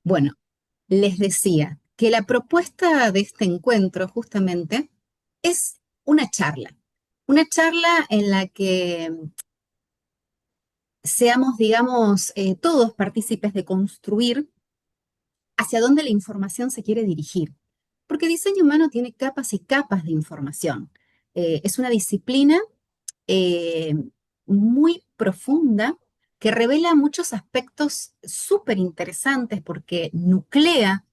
Bueno, les decía que la propuesta de este encuentro justamente es una charla en la que seamos, digamos, todos partícipes de construir hacia dónde la información se quiere dirigir. Porque diseño humano tiene capas y capas de información. Es una disciplina eh, muy profunda que revela muchos aspectos súper interesantes porque nuclea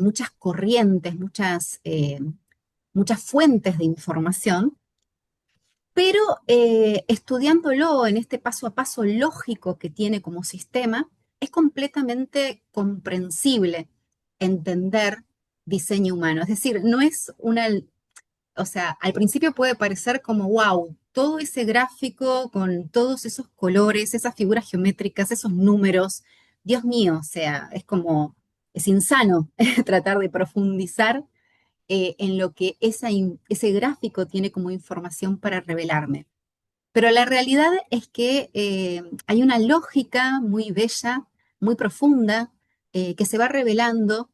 muchas corrientes, muchas fuentes de información, pero estudiándolo en este paso a paso lógico que tiene como sistema, es completamente comprensible entender diseño humano. Es decir, no es una, o sea, al principio puede parecer como, wow, todo ese gráfico con todos esos colores, esas figuras geométricas, esos números, Dios mío, o sea, es insano tratar de profundizar en lo que ese gráfico tiene como información para revelarme. Pero la realidad es que hay una lógica muy bella, muy profunda, que se va revelando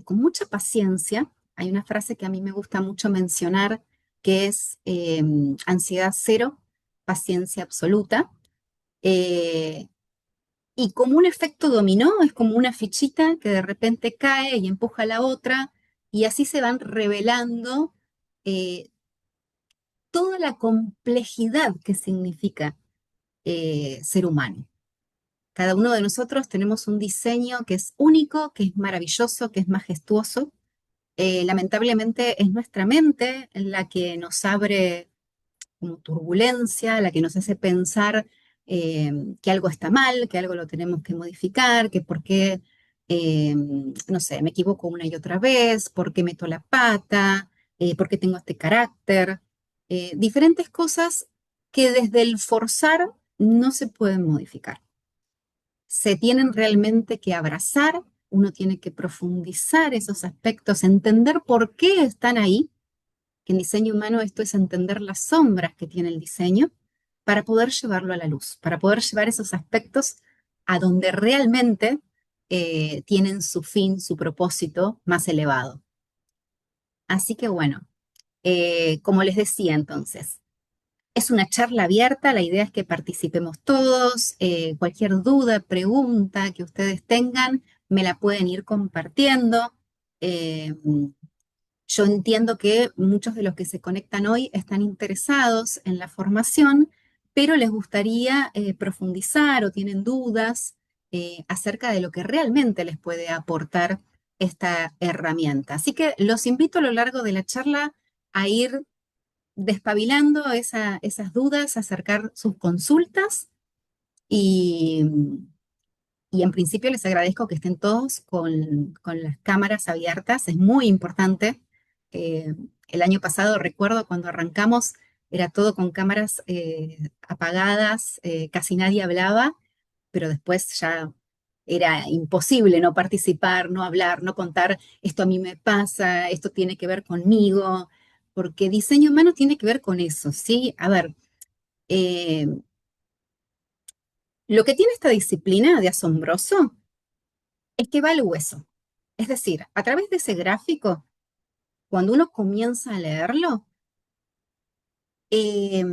con mucha paciencia. Hay una frase que a mí me gusta mucho mencionar, que es ansiedad cero, paciencia absoluta. Eh, y como un efecto dominó, es como una fichita que de repente cae y empuja a la otra, y así se van revelando eh, toda la complejidad que significa ser humano. Cada uno de nosotros tenemos un diseño que es único, que es maravilloso, que es majestuoso. Lamentablemente es nuestra mente la que nos abre como turbulencia, la que nos hace pensar que algo está mal, que algo lo tenemos que modificar, que por qué, no sé, me equivoco una y otra vez, por qué meto la pata, por qué tengo este carácter, diferentes cosas que desde el forzar no se pueden modificar. Se tienen realmente que abrazar, uno tiene que profundizar esos aspectos, entender por qué están ahí, que en diseño humano esto es entender las sombras que tiene el diseño para poder llevarlo a la luz, para poder llevar esos aspectos a donde realmente tienen su fin, su propósito más elevado. Así que bueno, como les decía entonces, es una charla abierta, la idea es que participemos todos, cualquier duda, pregunta que ustedes tengan, me la pueden ir compartiendo. Eh, yo entiendo que muchos de los que se conectan hoy están interesados en la formación, pero les gustaría profundizar o tienen dudas acerca de lo que realmente les puede aportar esta herramienta. Así que los invito a lo largo de la charla a ir despabilando esas dudas, acercar sus consultas y, y en principio les agradezco que estén todos con las cámaras abiertas, es muy importante. Eh, el año pasado recuerdo cuando arrancamos era todo con cámaras apagadas, casi nadie hablaba, pero después ya era imposible no participar, no hablar, no contar, esto a mí me pasa, esto tiene que ver conmigo, porque diseño humano tiene que ver con eso, ¿sí? A ver, eh, lo que tiene esta disciplina de asombroso es que va al hueso. Es decir, a través de ese gráfico, cuando uno comienza a leerlo, eh,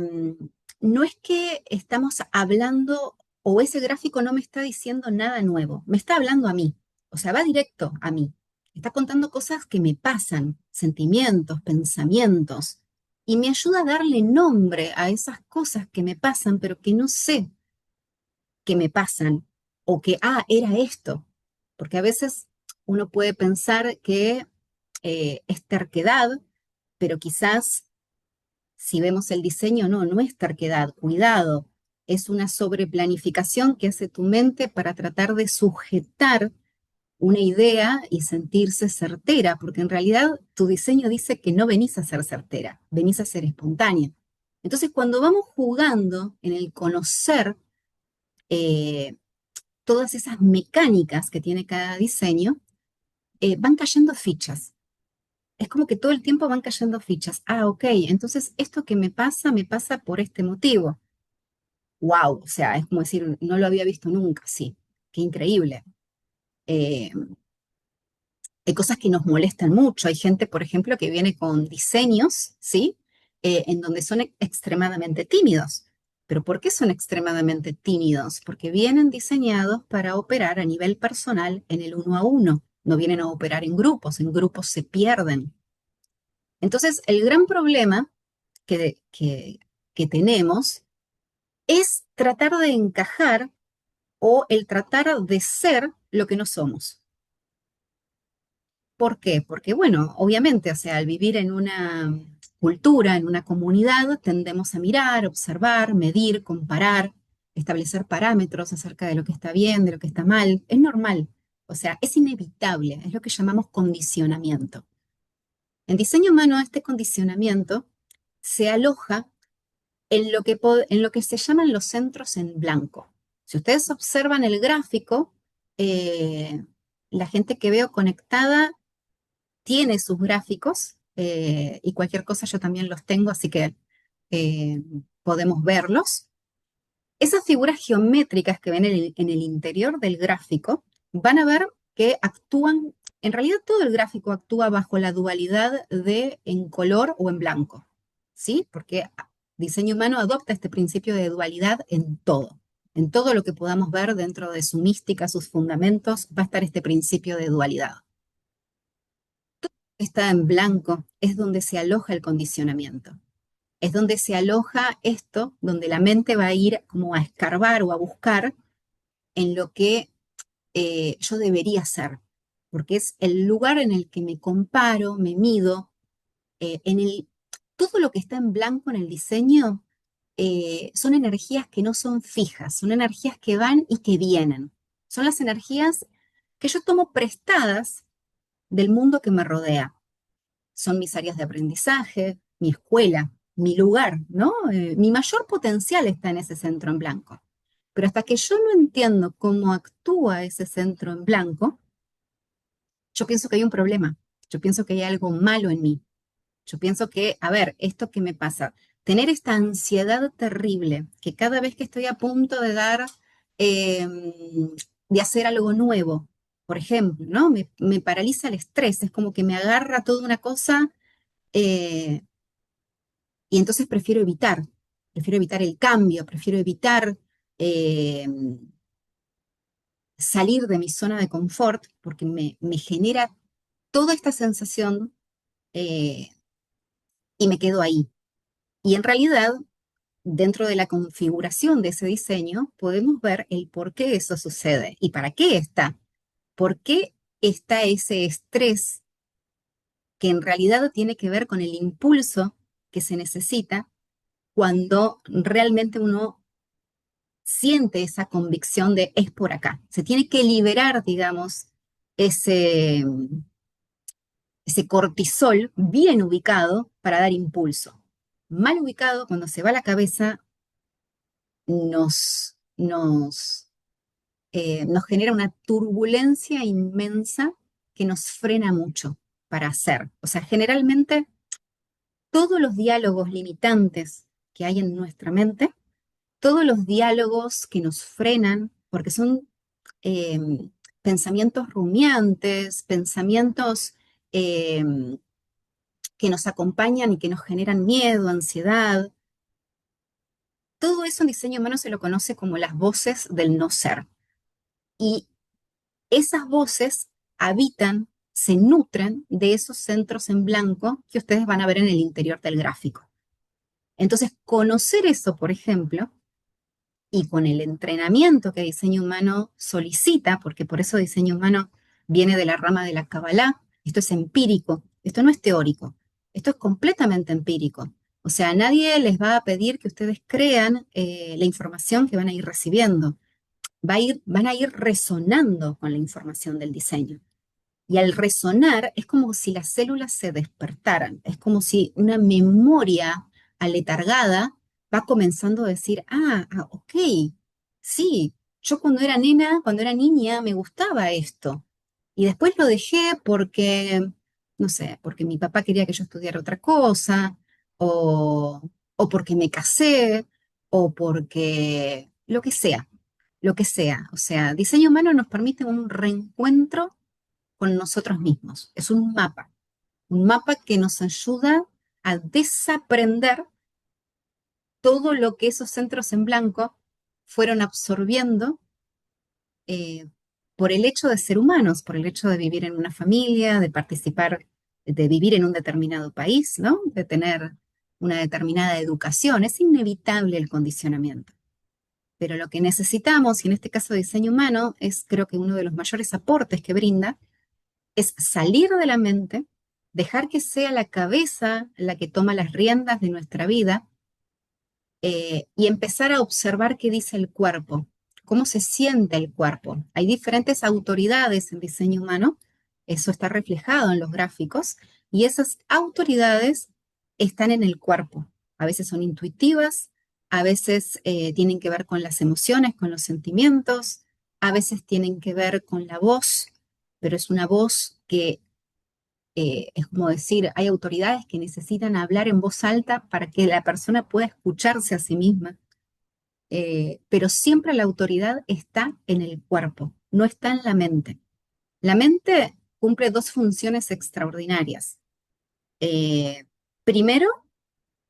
no es que estamos hablando o ese gráfico no me está diciendo nada nuevo, me está hablando a mí, o sea, va directo a mí. Está contando cosas que me pasan, sentimientos, pensamientos, y me ayuda a darle nombre a esas cosas que me pasan, pero que no sé que me pasan, o que, era esto, porque a veces uno puede pensar que es terquedad, pero quizás si vemos el diseño, no es terquedad, cuidado, es una sobreplanificación que hace tu mente para tratar de sujetar una idea y sentirse certera, porque en realidad tu diseño dice que no venís a ser certera, venís a ser espontánea. Entonces, cuando vamos jugando en el conocer eh, todas esas mecánicas que tiene cada diseño, van cayendo fichas. Es como que todo el tiempo van cayendo fichas. Ok, entonces esto que me pasa por este motivo. Wow, o sea, es como decir, no lo había visto nunca, sí, qué increíble. Eh, Hay cosas que nos molestan mucho. Hay gente, por ejemplo, que viene con diseños, ¿sí? En donde son extremadamente tímidos. ¿Pero por qué son extremadamente tímidos? Porque vienen diseñados para operar a nivel personal en el uno a uno. No vienen a operar en grupos se pierden. Entonces, el gran problema que, que, que tenemos es tratar de encajar o el tratar de ser lo que no somos. ¿Por qué? Porque, bueno, obviamente, o sea, al vivir en una cultura, en una comunidad, tendemos a mirar, observar, medir, comparar, establecer parámetros acerca de lo que está bien, de lo que está mal. Es normal, o sea, es inevitable, es lo que llamamos condicionamiento. En diseño humano, este condicionamiento se aloja en lo que se llaman los centros en blanco. Si ustedes observan el gráfico, eh, la gente que veo conectada tiene sus gráficos y cualquier cosa yo también los tengo, así que eh, podemos verlos. Esas figuras geométricas que ven en el interior del gráfico van a ver que actúan, en realidad todo el gráfico actúa bajo la dualidad de en color o en blanco, ¿sí? Porque diseño humano adopta este principio de dualidad en todo lo que podamos ver dentro de su mística, sus fundamentos, va a estar este principio de dualidad. Está en blanco, es donde se aloja el condicionamiento. Es donde se aloja esto, donde la mente va a ir como a escarbar o a buscar en lo que yo debería ser, porque es el lugar en el que me comparo, me mido, en el, todo lo que está en blanco en el diseño son energías que no son fijas, son energías que van y que vienen. Son las energías que yo tomo prestadas del mundo que me rodea. Son mis áreas de aprendizaje, mi escuela, mi lugar, ¿no? Mi mayor potencial está en ese centro en blanco. Pero hasta que yo no entiendo cómo actúa ese centro en blanco, yo pienso que hay un problema. Yo pienso que hay algo malo en mí. Yo pienso que, a ver, esto que me pasa, tener esta ansiedad terrible, que cada vez que estoy a punto de dar, eh, de hacer algo nuevo, por ejemplo, ¿no? Me paraliza el estrés, es como que me agarra toda una cosa eh, y entonces prefiero evitar el cambio, prefiero evitar eh, salir de mi zona de confort porque me genera toda esta sensación eh, y me quedo ahí. Y en realidad, dentro de la configuración de ese diseño, podemos ver el por qué eso sucede y para qué está. ¿Por qué está ese estrés que en realidad tiene que ver con el impulso que se necesita cuando realmente uno siente esa convicción de es por acá? Se tiene que liberar, digamos, ese, ese cortisol bien ubicado para dar impulso. Mal ubicado, cuando se va la cabeza, nos genera una turbulencia inmensa que nos frena mucho para hacer. O sea, generalmente todos los diálogos limitantes que hay en nuestra mente, todos los diálogos que nos frenan, porque son eh, pensamientos rumiantes, pensamientos eh, que nos acompañan y que nos generan miedo, ansiedad. Todo eso en diseño humano se lo conoce como las voces del no ser. Y esas voces habitan, se nutren de esos centros en blanco que ustedes van a ver en el interior del gráfico. Entonces, conocer eso, por ejemplo, y con el entrenamiento que diseño humano solicita, porque por eso diseño humano viene de la rama de la Kabbalah, esto es empírico, esto no es teórico, esto es completamente empírico. O sea, nadie les va a pedir que ustedes crean la información que van a ir recibiendo. Van a ir resonando con la información del diseño. Y al resonar es como si las células se despertaran, es como si una memoria aletargada va comenzando a decir, ok, sí, yo cuando era nena, cuando era niña, me gustaba esto. Y después lo dejé porque, no sé, porque mi papá quería que yo estudiara otra cosa, o porque me casé, o porque lo que sea. lo que sea. O sea, diseño humano nos permite un reencuentro con nosotros mismos. Es un mapa que nos ayuda a desaprender todo lo que esos centros en blanco fueron absorbiendo eh, por el hecho de ser humanos, por el hecho de vivir en una familia, de participar, de vivir en un determinado país, ¿no? De tener una determinada educación. Es inevitable el condicionamiento. Pero lo que necesitamos, y en este caso diseño humano, es creo que uno de los mayores aportes que brinda, es salir de la mente, dejar que sea la cabeza la que toma las riendas de nuestra vida y empezar a observar qué dice el cuerpo, cómo se siente el cuerpo. Hay diferentes autoridades en diseño humano, eso está reflejado en los gráficos, y esas autoridades están en el cuerpo. A veces son intuitivas, a veces tienen que ver con las emociones, con los sentimientos, a veces tienen que ver con la voz, pero es una voz que es como decir, hay autoridades que necesitan hablar en voz alta para que la persona pueda escucharse a sí misma. Pero siempre la autoridad está en el cuerpo, no está en la mente. La mente cumple dos funciones extraordinarias. Eh, Primero,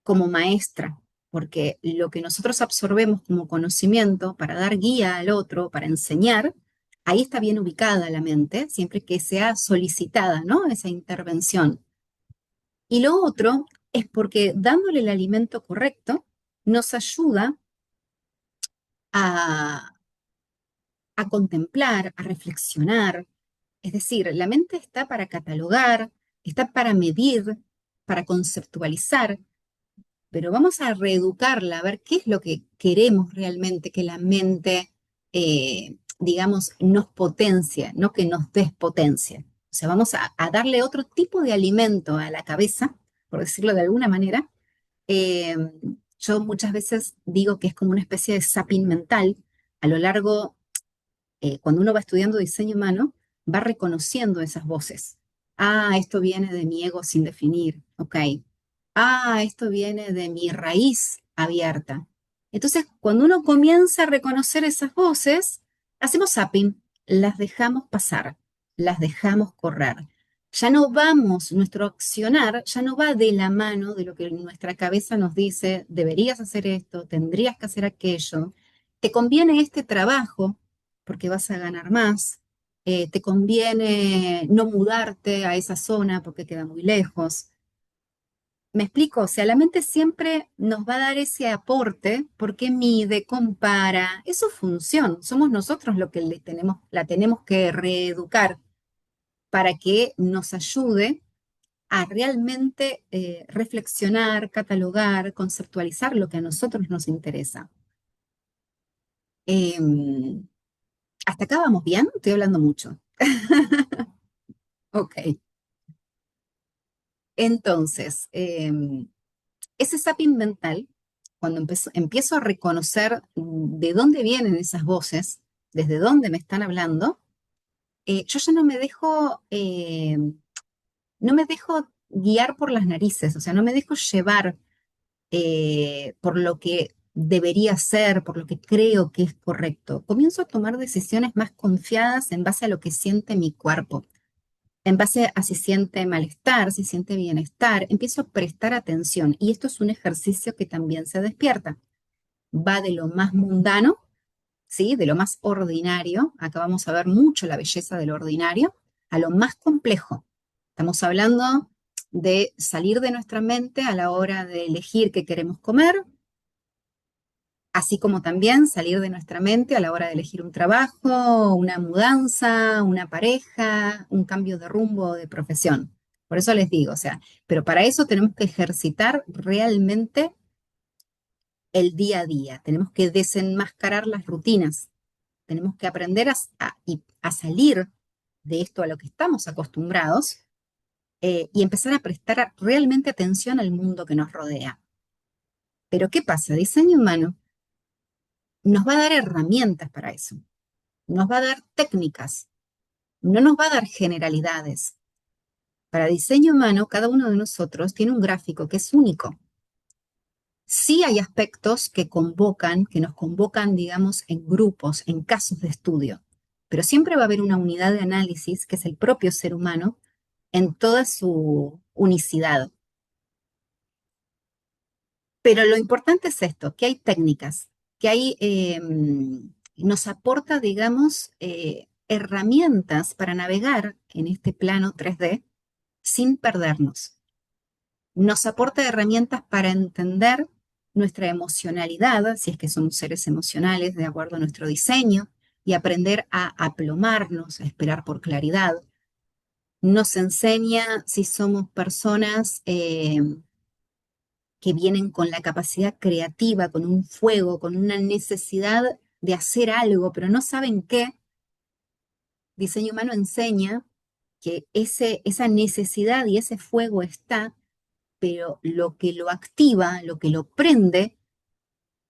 como maestra, porque lo que nosotros absorbemos como conocimiento para dar guía al otro, para enseñar, ahí está bien ubicada la mente, siempre que sea solicitada, ¿no? Esa intervención. Y lo otro es porque dándole el alimento correcto nos ayuda a, a contemplar, a reflexionar. Es decir, la mente está para catalogar, está para medir, para conceptualizar, pero vamos a reeducarla, a ver qué es lo que queremos realmente que la mente, digamos, nos potencie, no que nos despotencie. O sea, vamos a darle otro tipo de alimento a la cabeza, por decirlo de alguna manera. Eh, yo muchas veces digo que es como una especie de zapping mental. A lo largo, cuando uno va estudiando diseño humano, va reconociendo esas voces. Ah, esto viene de mi ego sin definir, ok. Ah, esto viene de mi raíz abierta. Entonces, cuando uno comienza a reconocer esas voces, hacemos zapping, las dejamos pasar, las dejamos correr. Ya no vamos, nuestro accionar ya no va de la mano de lo que nuestra cabeza nos dice, deberías hacer esto, tendrías que hacer aquello, te conviene este trabajo porque vas a ganar más, te conviene no mudarte a esa zona porque queda muy lejos. Me explico, o sea, la mente siempre nos va a dar ese aporte porque mide, compara, es su función, somos nosotros lo que la tenemos que reeducar para que nos ayude a realmente reflexionar, catalogar, conceptualizar lo que a nosotros nos interesa. Em, ¿Hasta acá vamos bien? Estoy hablando mucho. Ok, entonces, ese zapping mental, cuando empiezo a reconocer de dónde vienen esas voces, desde dónde me están hablando, yo ya no me dejo guiar por las narices, o sea, no me dejo llevar por lo que debería ser, por lo que creo que es correcto. Comienzo a tomar decisiones más confiadas en base a lo que siente mi cuerpo, en base a si siente malestar, si siente bienestar. Empiezo a prestar atención y esto es un ejercicio que también se despierta. Va de lo más mundano, ¿sí? De lo más ordinario, acá vamos a ver mucho la belleza de lo ordinario, a lo más complejo. Estamos hablando de salir de nuestra mente a la hora de elegir qué queremos comer, así como también salir de nuestra mente a la hora de elegir un trabajo, una mudanza, una pareja, un cambio de rumbo o de profesión. Por eso les digo, o sea, pero para eso tenemos que ejercitar realmente el día a día, tenemos que desenmascarar las rutinas, tenemos que aprender a salir de esto a lo que estamos acostumbrados y empezar a prestar realmente atención al mundo que nos rodea. Pero ¿qué pasa? Diseño humano nos va a dar herramientas para eso, nos va a dar técnicas, no nos va a dar generalidades. Para diseño humano, cada uno de nosotros tiene un gráfico que es único. Sí hay aspectos que convocan, que nos convocan, digamos, en grupos, en casos de estudio, pero siempre va a haber una unidad de análisis que es el propio ser humano en toda su unicidad. Pero lo importante es esto, que hay técnicas, que hay, nos aporta, digamos, herramientas para navegar en este plano 3D sin perdernos. Nos aporta herramientas para entender nuestra emocionalidad, si es que somos seres emocionales de acuerdo a nuestro diseño, y aprender a aplomarnos, a esperar por claridad. Nos enseña si somos personas que vienen con la capacidad creativa, con un fuego, con una necesidad de hacer algo, pero no saben qué. Diseño humano enseña que esa necesidad y ese fuego está, pero lo que lo activa, lo que lo prende,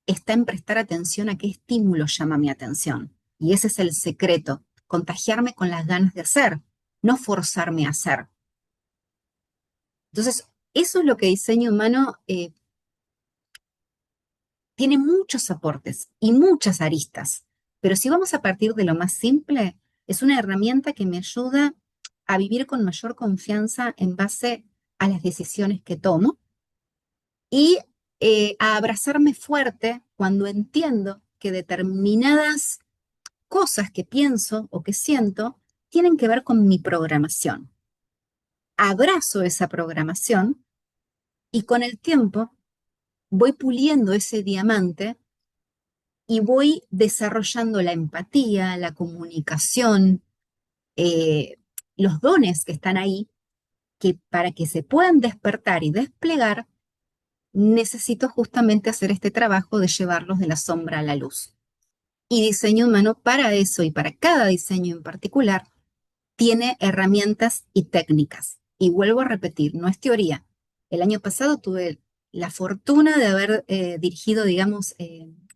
está en prestar atención a qué estímulo llama mi atención. Y ese es el secreto, contagiarme con las ganas de hacer, no forzarme a hacer. Entonces, eso es lo que diseño humano tiene muchos aportes y muchas aristas, pero si vamos a partir de lo más simple, es una herramienta que me ayuda a vivir con mayor confianza en base a las decisiones que tomo y a abrazarme fuerte cuando entiendo que determinadas cosas que pienso o que siento tienen que ver con mi programación. Abrazo esa programación y con el tiempo voy puliendo ese diamante y voy desarrollando la empatía, la comunicación, eh, los dones que están ahí, que para que se puedan despertar y desplegar, necesito justamente hacer este trabajo de llevarlos de la sombra a la luz. Y diseño humano para eso y para cada diseño en particular tiene herramientas y técnicas. Y vuelvo a repetir, no es teoría. El año pasado tuve la fortuna de haber dirigido, digamos,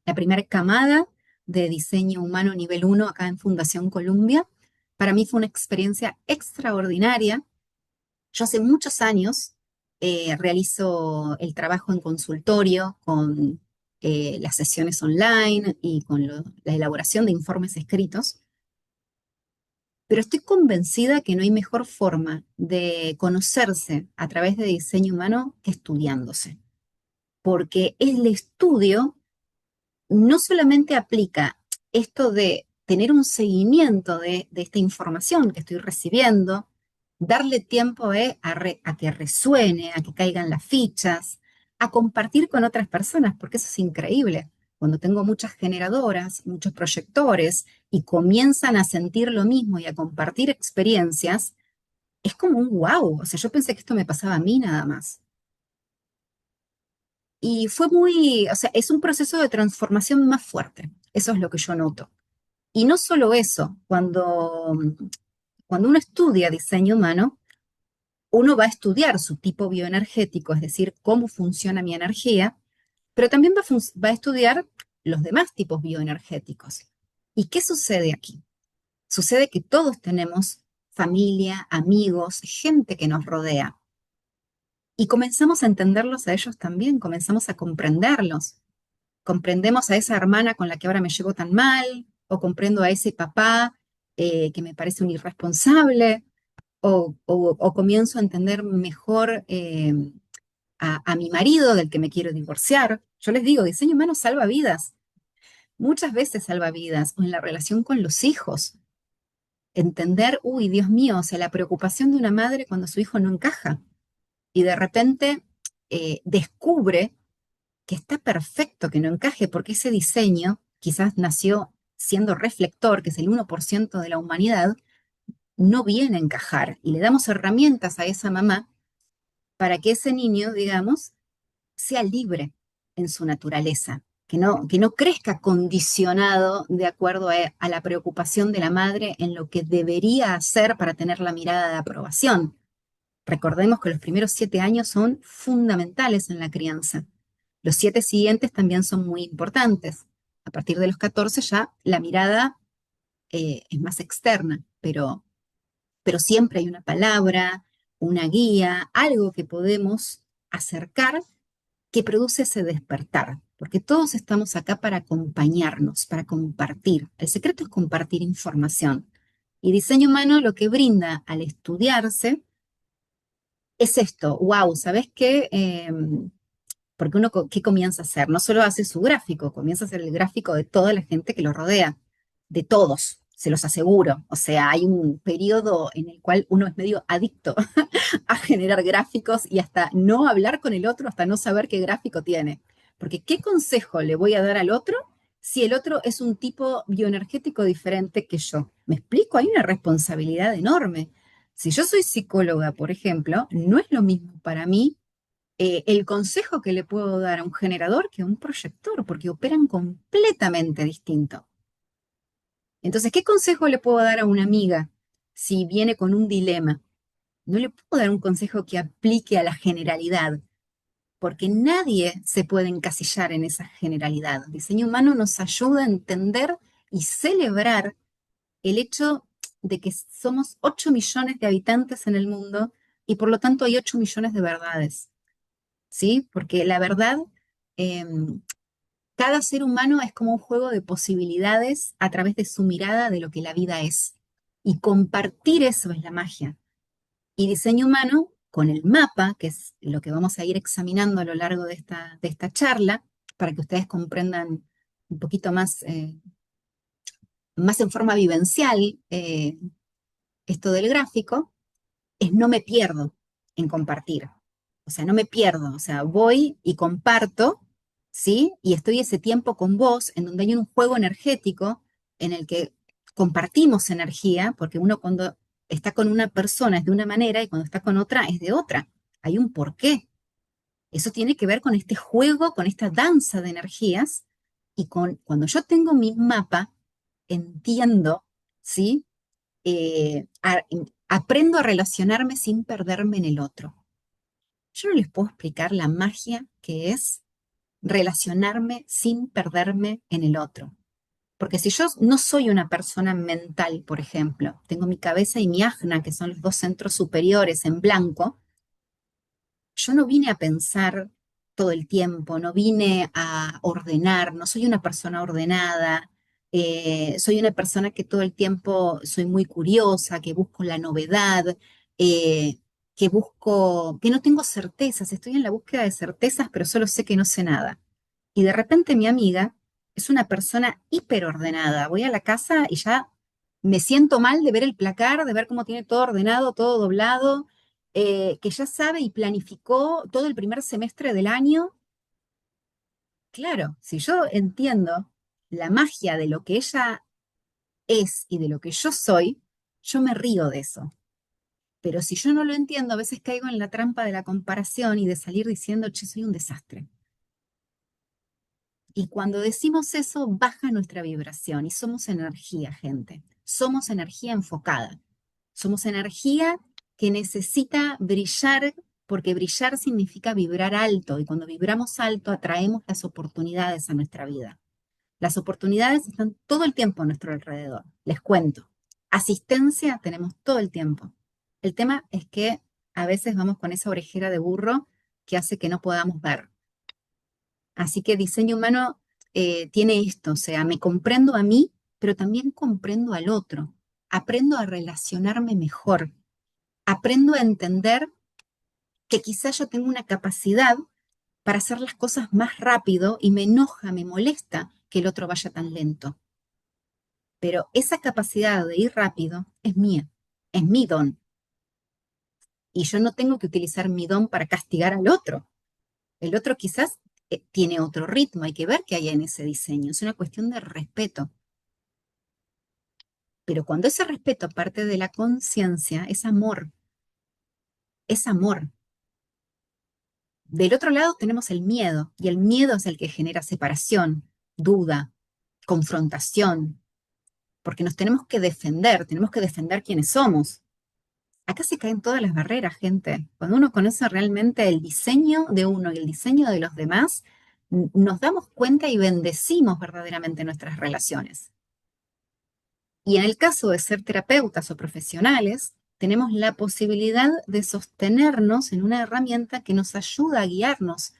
la primera camada de diseño humano nivel 1 acá en Fundación Columbia. Para mí fue una experiencia extraordinaria. Yo hace muchos años realizo el trabajo en consultorio con las sesiones online y con la elaboración de informes escritos, pero estoy convencida que no hay mejor forma de conocerse a través de diseño humano que estudiándose, porque el estudio no solamente aplica esto de tener un seguimiento de esta información que estoy recibiendo, darle tiempo a que resuene, a que caigan las fichas, a compartir con otras personas, porque eso es increíble. Cuando tengo muchas generadoras, muchos proyectores y comienzan a sentir lo mismo y a compartir experiencias, es como un wow. O sea, yo pensé que esto me pasaba a mí nada más. Y fue muy, o sea, es un proceso de transformación más fuerte. Eso es lo que yo noto. Y no solo eso, cuando uno estudia diseño humano, uno va a estudiar su tipo bioenergético, es decir, cómo funciona mi energía, pero también va a estudiar los demás tipos bioenergéticos. ¿Y qué sucede aquí? Sucede que todos tenemos familia, amigos, gente que nos rodea. Y comenzamos a entenderlos a ellos también, comenzamos a comprenderlos. Comprendemos a esa hermana con la que ahora me llevo tan mal, o comprendo a ese papá que me parece un irresponsable, o comienzo a entender mejor a mi marido del que me quiero divorciar. Yo les digo, diseño humano salva vidas, muchas veces salva vidas, o en la relación con los hijos. Entender, uy, Dios mío, o sea, la preocupación de una madre cuando su hijo no encaja y de repente descubre que está perfecto que no encaje porque ese diseño quizás nació siendo reflector, que es el 1% de la humanidad, no viene a encajar y le damos herramientas a esa mamá para que ese niño, digamos, sea libre en su naturaleza, que no crezca condicionado de acuerdo a la preocupación de la madre en lo que debería hacer para tener la mirada de aprobación. Recordemos que los primeros 7 años son fundamentales en la crianza. Los 7 siguientes también son muy importantes. A partir de los 14 ya la mirada es más externa, pero siempre hay una palabra, una guía, algo que podemos acercar que produce ese despertar, porque todos estamos acá para acompañarnos, para compartir. El secreto es compartir información. Y diseño humano lo que brinda al estudiarse es esto, wow, ¿sabes qué? Porque uno, ¿qué comienza a hacer? No solo hace su gráfico, comienza a hacer el gráfico de toda la gente que lo rodea, de todos, se los aseguro. O sea, hay un periodo en el cual uno es medio adicto a generar gráficos y hasta no hablar con el otro, hasta no saber qué gráfico tiene. Porque ¿qué consejo le voy a dar al otro si el otro es un tipo bioenergético diferente que yo? ¿Me explico? Hay una responsabilidad enorme. Si yo soy psicóloga, por ejemplo, no es lo mismo para mí el consejo que le puedo dar a un generador que a un proyector, porque operan completamente distinto. Entonces, ¿qué consejo le puedo dar a una amiga si viene con un dilema? No le puedo dar un consejo que aplique a la generalidad, porque nadie se puede encasillar en esa generalidad. El diseño humano nos ayuda a entender y celebrar el hecho de que somos 8 millones de habitantes en el mundo y por lo tanto hay 8 millones de verdades, ¿sí? Porque la verdad, eh, cada ser humano es como un juego de posibilidades a través de su mirada de lo que la vida es. Y compartir eso es la magia. Y diseño humano, con el mapa, que es lo que vamos a ir examinando a lo largo de esta charla, para que ustedes comprendan un poquito más, más en forma vivencial esto del gráfico, es no me pierdo en compartir. O sea, no me pierdo. O sea, voy y comparto, ¿sí? Y estoy ese tiempo con vos, en donde hay un juego energético en el que compartimos energía, porque uno cuando está con una persona es de una manera y cuando está con otra es de otra. Hay un porqué. Eso tiene que ver con este juego, con esta danza de energías y con cuando yo tengo mi mapa, entiendo, ¿sí? Aprendo a relacionarme sin perderme en el otro. Yo no les puedo explicar la magia que es relacionarme sin perderme en el otro. Porque si yo no soy una persona mental, por ejemplo, tengo mi cabeza y mi ajna, que son los dos centros superiores en blanco, yo no vine a pensar todo el tiempo, no vine a ordenar, no soy una persona ordenada, soy una persona que todo el tiempo soy muy curiosa, que busco la novedad, eh, que busco, que no tengo certezas, estoy en la búsqueda de certezas, pero solo sé que no sé nada. Y de repente mi amiga es una persona hiperordenada. Voy a la casa y ya me siento mal de ver el placar, de ver cómo tiene todo ordenado, todo doblado, que ya sabe y planificó todo el primer semestre del año. Claro, si yo entiendo la magia de lo que ella es y de lo que yo soy, yo me río de eso. Pero si yo no lo entiendo, a veces caigo en la trampa de la comparación y de salir diciendo, che, soy un desastre. Y cuando decimos eso, baja nuestra vibración y somos energía, gente. Somos energía enfocada. Somos energía que necesita brillar porque brillar significa vibrar alto y cuando vibramos alto atraemos las oportunidades a nuestra vida. Las oportunidades están todo el tiempo a nuestro alrededor. Les cuento. Asistencia tenemos todo el tiempo. El tema es que a veces vamos con esa orejera de burro que hace que no podamos ver. Así que diseño humano tiene esto, o sea, me comprendo a mí, pero también comprendo al otro. Aprendo a relacionarme mejor. Aprendo a entender que quizás yo tengo una capacidad para hacer las cosas más rápido y me enoja, me molesta que el otro vaya tan lento. Pero esa capacidad de ir rápido es mía, es mi don. Y yo no tengo que utilizar mi don para castigar al otro. El otro quizás tiene otro ritmo, hay que ver qué hay en ese diseño. Es una cuestión de respeto. Pero cuando ese respeto parte de la conciencia, es amor, es amor. Del otro lado tenemos el miedo, y el miedo es el que genera separación, duda, confrontación, porque nos tenemos que defender quiénes somos. Acá se caen todas las barreras, gente. Cuando uno conoce realmente el diseño de uno y el diseño de los demás, nos damos cuenta y bendecimos verdaderamente nuestras relaciones. Y en el caso de ser terapeutas o profesionales, tenemos la posibilidad de sostenernos en una herramienta que nos ayuda a guiarnos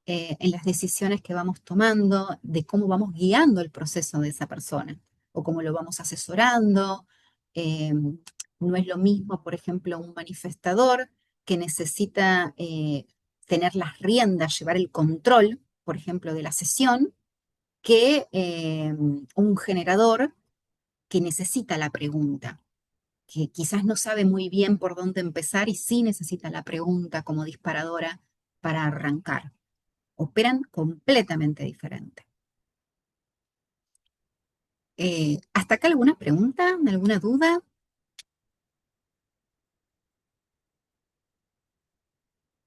en las decisiones que vamos tomando, de cómo vamos guiando el proceso de esa persona o cómo lo vamos asesorando. Eh, no es lo mismo, por ejemplo, un manifestador que necesita tener las riendas, llevar el control, por ejemplo, de la sesión, que un generador que necesita la pregunta, que quizás no sabe muy bien por dónde empezar y sí necesita la pregunta como disparadora para arrancar. Operan completamente diferente. ¿Hasta acá alguna pregunta? ¿Alguna duda?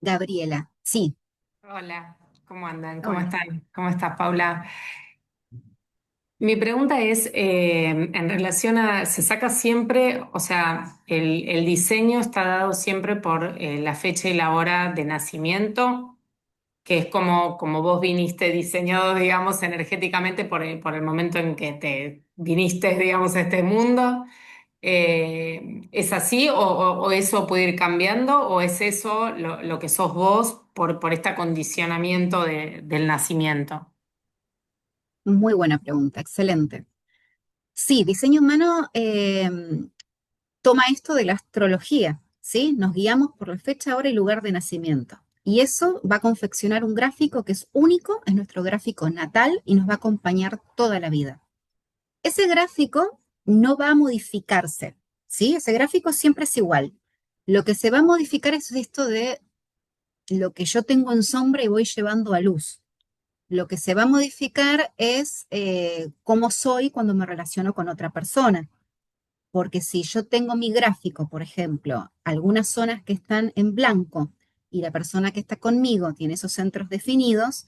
Gabriela, sí, Hola, ¿cómo andan? ¿Cómo hola. están? ¿Cómo estás, Paula? Mi pregunta es, en relación a, ¿se saca siempre, o sea, el diseño está dado siempre por la fecha y la hora de nacimiento, que es como vos viniste diseñado, digamos, energéticamente por el momento en que te viniste, digamos, a este mundo? ¿Es así o eso puede ir cambiando o es eso lo que sos vos por este acondicionamiento del nacimiento? Muy buena pregunta, excelente. Sí, diseño humano toma esto de la astrología, ¿sí? Nos guiamos por la fecha, hora y lugar de nacimiento. Y eso va a confeccionar un gráfico que es único, es nuestro gráfico natal y nos va a acompañar toda la vida. Ese gráfico no va a modificarse, ¿sí? Ese gráfico siempre es igual. Lo que se va a modificar es esto de lo que yo tengo en sombra y voy llevando a luz. Lo que se va a modificar es cómo soy cuando me relaciono con otra persona. Porque si yo tengo mi gráfico, por ejemplo, algunas zonas que están en blanco y la persona que está conmigo tiene esos centros definidos,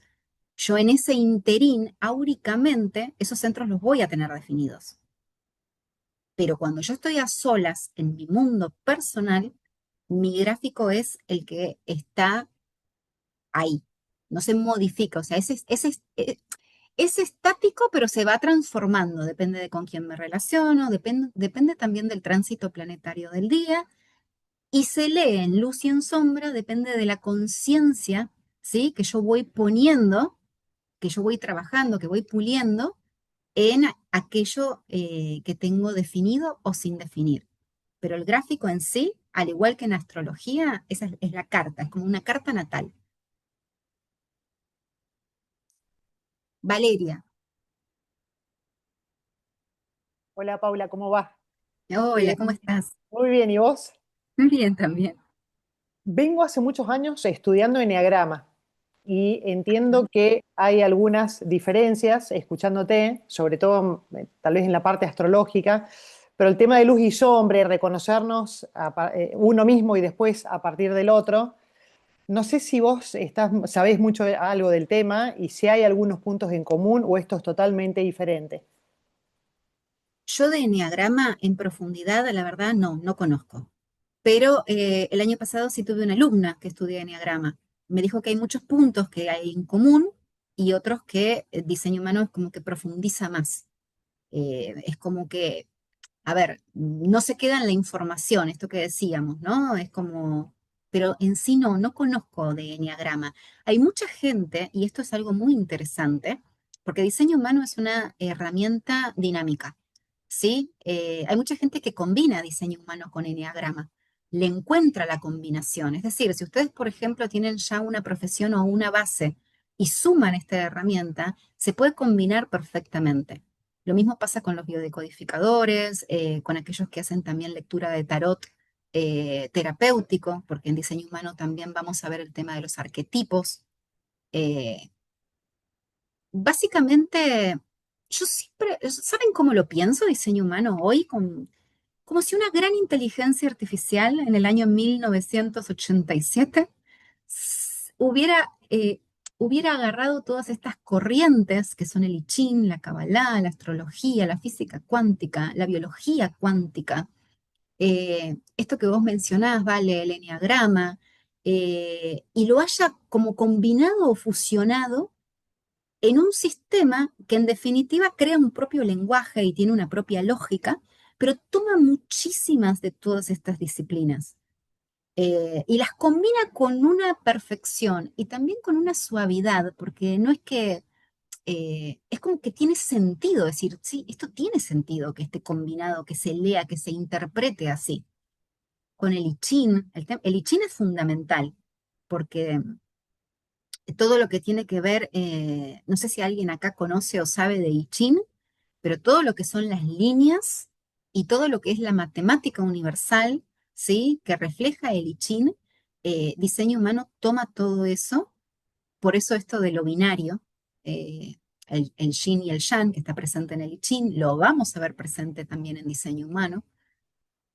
yo en ese interín, áuricamente, esos centros los voy a tener definidos. Pero cuando yo estoy a solas en mi mundo personal, mi gráfico es el que está ahí. No se modifica, o sea, es estático, pero se va transformando, depende de con quién me relaciono, depende también del tránsito planetario del día, y se lee en luz y en sombra, depende de la conciencia, ¿sí? Que yo voy poniendo, que yo voy trabajando, que voy puliendo en aquello que tengo definido o sin definir. Pero el gráfico en sí, al igual que en astrología, esa es la carta, es como una carta natal. Valeria, Hola Paula, ¿cómo va? hola, Eh, ¿cómo estás? Muy bien, ¿y vos? Bien también. Vengo hace muchos años estudiando enneagrama y entiendo que hay algunas diferencias escuchándote, sobre todo tal vez en la parte astrológica, pero el tema de luz y sombra y reconocernos uno mismo y después a partir del otro, no sé si vos sabés mucho algo del tema y si hay algunos puntos en común o esto es totalmente diferente. Yo de enneagrama en profundidad, la verdad, no conozco. Pero el año pasado sí tuve una alumna que estudia enneagrama. Me dijo que hay muchos puntos que hay en común y otros que el diseño humano es como que profundiza más. Es como que, a ver, no se queda en la información, esto que decíamos, ¿no? Es como, pero en sí no conozco de enneagrama. Hay mucha gente, y esto es algo muy interesante, porque diseño humano es una herramienta dinámica. ¿Sí? Hay mucha gente que combina diseño humano con enneagrama, le encuentra la combinación. Es decir, si ustedes, por ejemplo, tienen ya una profesión o una base y suman esta herramienta, se puede combinar perfectamente. Lo mismo pasa con los biodecodificadores, con aquellos que hacen también lectura de tarot terapéutico, porque en diseño humano también vamos a ver el tema de los arquetipos. Eh, Básicamente, yo siempre, ¿saben cómo lo pienso, diseño humano hoy? Como si una gran inteligencia artificial en el año 1987 hubiera agarrado todas estas corrientes que son el I Ching, la Kabbalah, la astrología, la física cuántica, la biología cuántica, esto que vos mencionás, vale, el enneagrama, y lo haya como combinado o fusionado en un sistema que en definitiva crea un propio lenguaje y tiene una propia lógica, pero toma muchísimas de todas estas disciplinas. Y las combina con una perfección y también con una suavidad, porque no es que, es como que tiene sentido decir, sí, esto tiene sentido que esté combinado, que se lea, que se interprete así. Con el I Ching, el I Ching es fundamental, porque todo lo que tiene que ver, no sé si alguien acá conoce o sabe de I Ching, pero todo lo que son las líneas y todo lo que es la matemática universal, ¿sí? Que refleja el I Ching, diseño humano toma todo eso, por eso esto de lo binario, eh, el yin y el yang que está presente en el I Ching, lo vamos a ver presente también en diseño humano.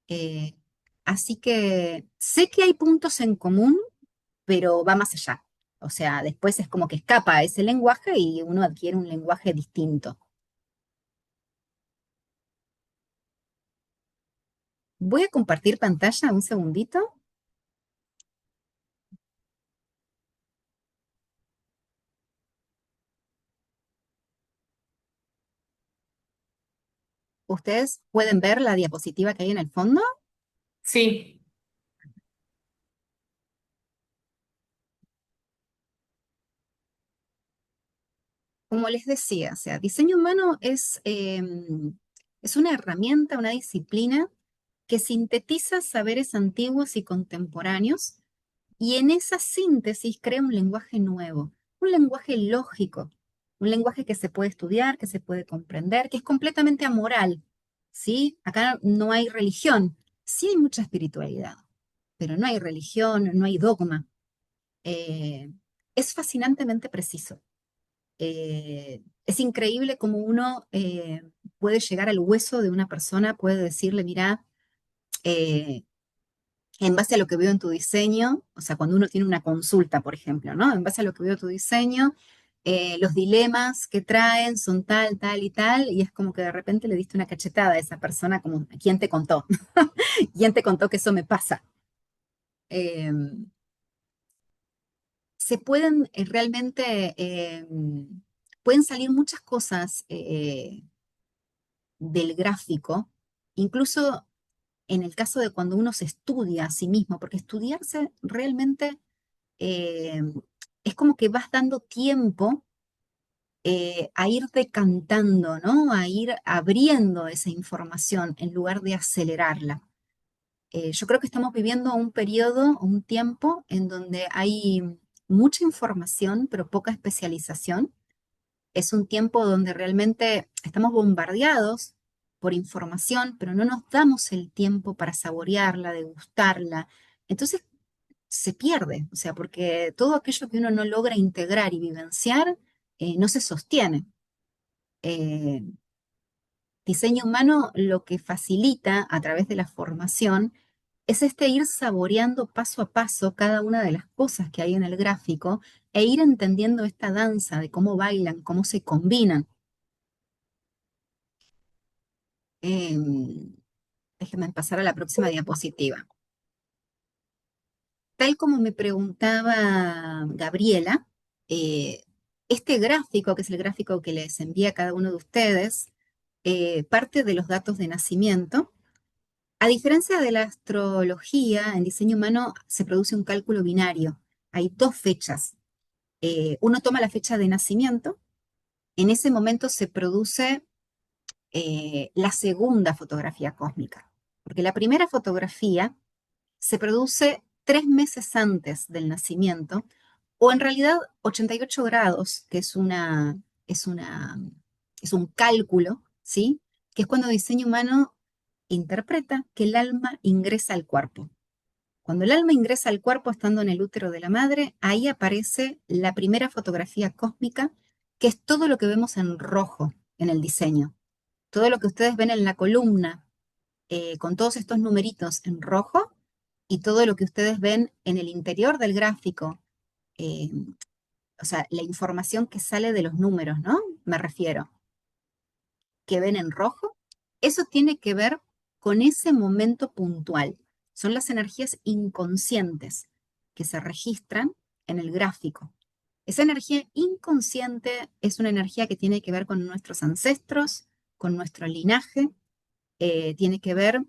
Eh, Así que sé que hay puntos en común, pero va más allá. O sea, después es como que escapa a ese lenguaje y uno adquiere un lenguaje distinto. Voy a compartir pantalla un segundito. Ustedes pueden ver la diapositiva que hay en el fondo. Sí, Como les decía, o sea, diseño humano es una herramienta, una disciplina que sintetiza saberes antiguos y contemporáneos y en esa síntesis crea un lenguaje nuevo, un lenguaje lógico, un lenguaje que se puede estudiar, que se puede comprender, que es completamente amoral, ¿sí? Acá no hay religión, sí hay mucha espiritualidad, pero no hay religión, no hay dogma. Eh, es fascinantemente preciso. Es increíble cómo uno puede llegar al hueso de una persona, puede decirle, mira, eh, en base a lo que veo en tu diseño, o sea, cuando uno tiene una consulta, por ejemplo, ¿no? En base a lo que veo en tu diseño, los dilemas que traen son tal, tal y tal, y es como que de repente le diste una cachetada a esa persona, como, ¿quién te contó? ¿Quién te contó que eso me pasa? Eh, Se pueden realmente, pueden salir muchas cosas del gráfico, incluso en el caso de cuando uno se estudia a sí mismo, porque estudiarse realmente eh, es como que vas dando tiempo a ir decantando, ¿no? A ir abriendo esa información en lugar de acelerarla. Yo creo que estamos viviendo un periodo, un tiempo en donde hay mucha información, pero poca especialización. Es un tiempo donde realmente estamos bombardeados por información, pero no nos damos el tiempo para saborearla, degustarla. Entonces se pierde, o sea, porque todo aquello que uno no logra integrar y vivenciar no se sostiene. Eh, Diseño humano lo que facilita a través de la formación es este ir saboreando paso a paso cada una de las cosas que hay en el gráfico e ir entendiendo esta danza de cómo bailan, cómo se combinan. Em, Déjenme pasar a la próxima diapositiva. Tal como me preguntaba Gabriela, eh, este gráfico, que es el gráfico que les envía a cada uno de ustedes, parte de los datos de nacimiento. A diferencia de la astrología, en diseño humano se produce un cálculo binario. Hay dos fechas. Uno toma la fecha de nacimiento, en ese momento se produce la segunda fotografía cósmica, porque la primera fotografía se produce 3 meses antes del nacimiento, o en realidad 88 grados, que es una, es un cálculo, ¿sí? Que es cuando diseño humano interpreta que el alma ingresa al cuerpo. Cuando el alma ingresa al cuerpo estando en el útero de la madre, ahí aparece la primera fotografía cósmica, que es todo lo que vemos en rojo en el diseño. Todo lo que ustedes ven en la columna con todos estos numeritos en rojo y todo lo que ustedes ven en el interior del gráfico, eh, o sea, la información que sale de los números, ¿no? Me refiero, que ven en rojo, eso tiene que ver con ese momento puntual. Son las energías inconscientes que se registran en el gráfico. Esa energía inconsciente es una energía que tiene que ver con nuestros ancestros, con nuestro linaje, tiene que ver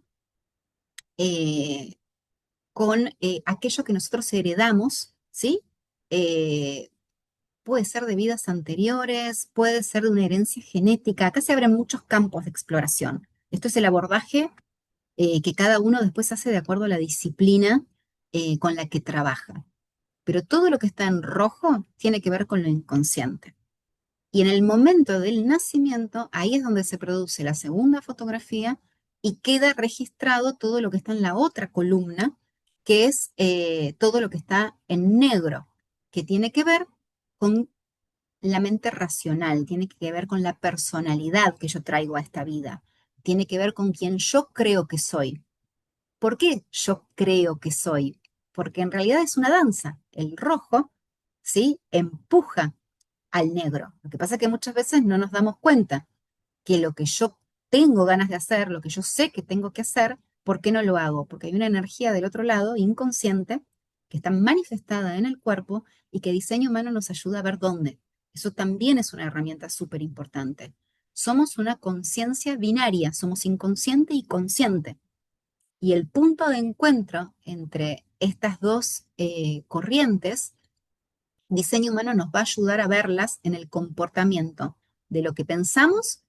con aquello que nosotros heredamos, ¿sí? Eh, Puede ser de vidas anteriores, puede ser de una herencia genética. Acá se abren muchos campos de exploración. Esto es el abordaje que cada uno después hace de acuerdo a la disciplina con la que trabaja. Pero todo lo que está en rojo tiene que ver con lo inconsciente. Y en el momento del nacimiento, ahí es donde se produce la segunda fotografía y queda registrado todo lo que está en la otra columna, que es todo lo que está en negro, que tiene que ver con la mente racional, tiene que ver con la personalidad que yo traigo a esta vida, tiene que ver con quien yo creo que soy. ¿Por qué yo creo que soy? Porque en realidad es una danza. El rojo, ¿sí? Empuja al negro. Lo que pasa es que muchas veces no nos damos cuenta que lo que yo tengo ganas de hacer, lo que yo sé que tengo que hacer, ¿por qué no lo hago? Porque hay una energía del otro lado, inconsciente, que está manifestada en el cuerpo y que diseño humano nos ayuda a ver dónde. Eso también es una herramienta súper importante. Somos una conciencia binaria, somos inconsciente y consciente. Y el punto de encuentro entre estas dos corrientes, diseño humano nos va a ayudar a verlas en el comportamiento de lo que pensamos,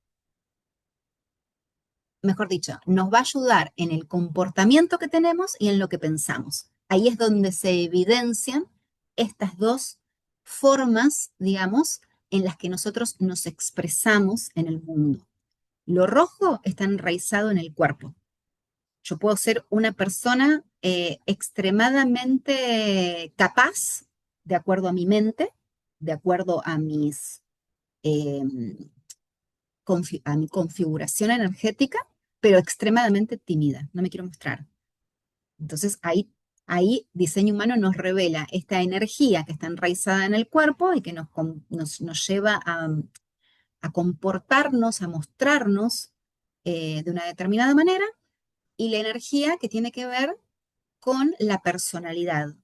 mejor dicho, nos va a ayudar en el comportamiento que tenemos y en lo que pensamos. Ahí es donde se evidencian estas dos formas, digamos, en las que nosotros nos expresamos en el mundo. Lo rojo está enraizado en el cuerpo. Yo puedo ser una persona extremadamente capaz, de acuerdo a mi mente, de acuerdo a eh, a mi configuración energética, pero extremadamente tímida, no me quiero mostrar. Entonces ahí diseño humano nos revela esta energía que está enraizada en el cuerpo y que nos lleva a comportarnos, a mostrarnos de una determinada manera, y la energía que tiene que ver con la personalidad.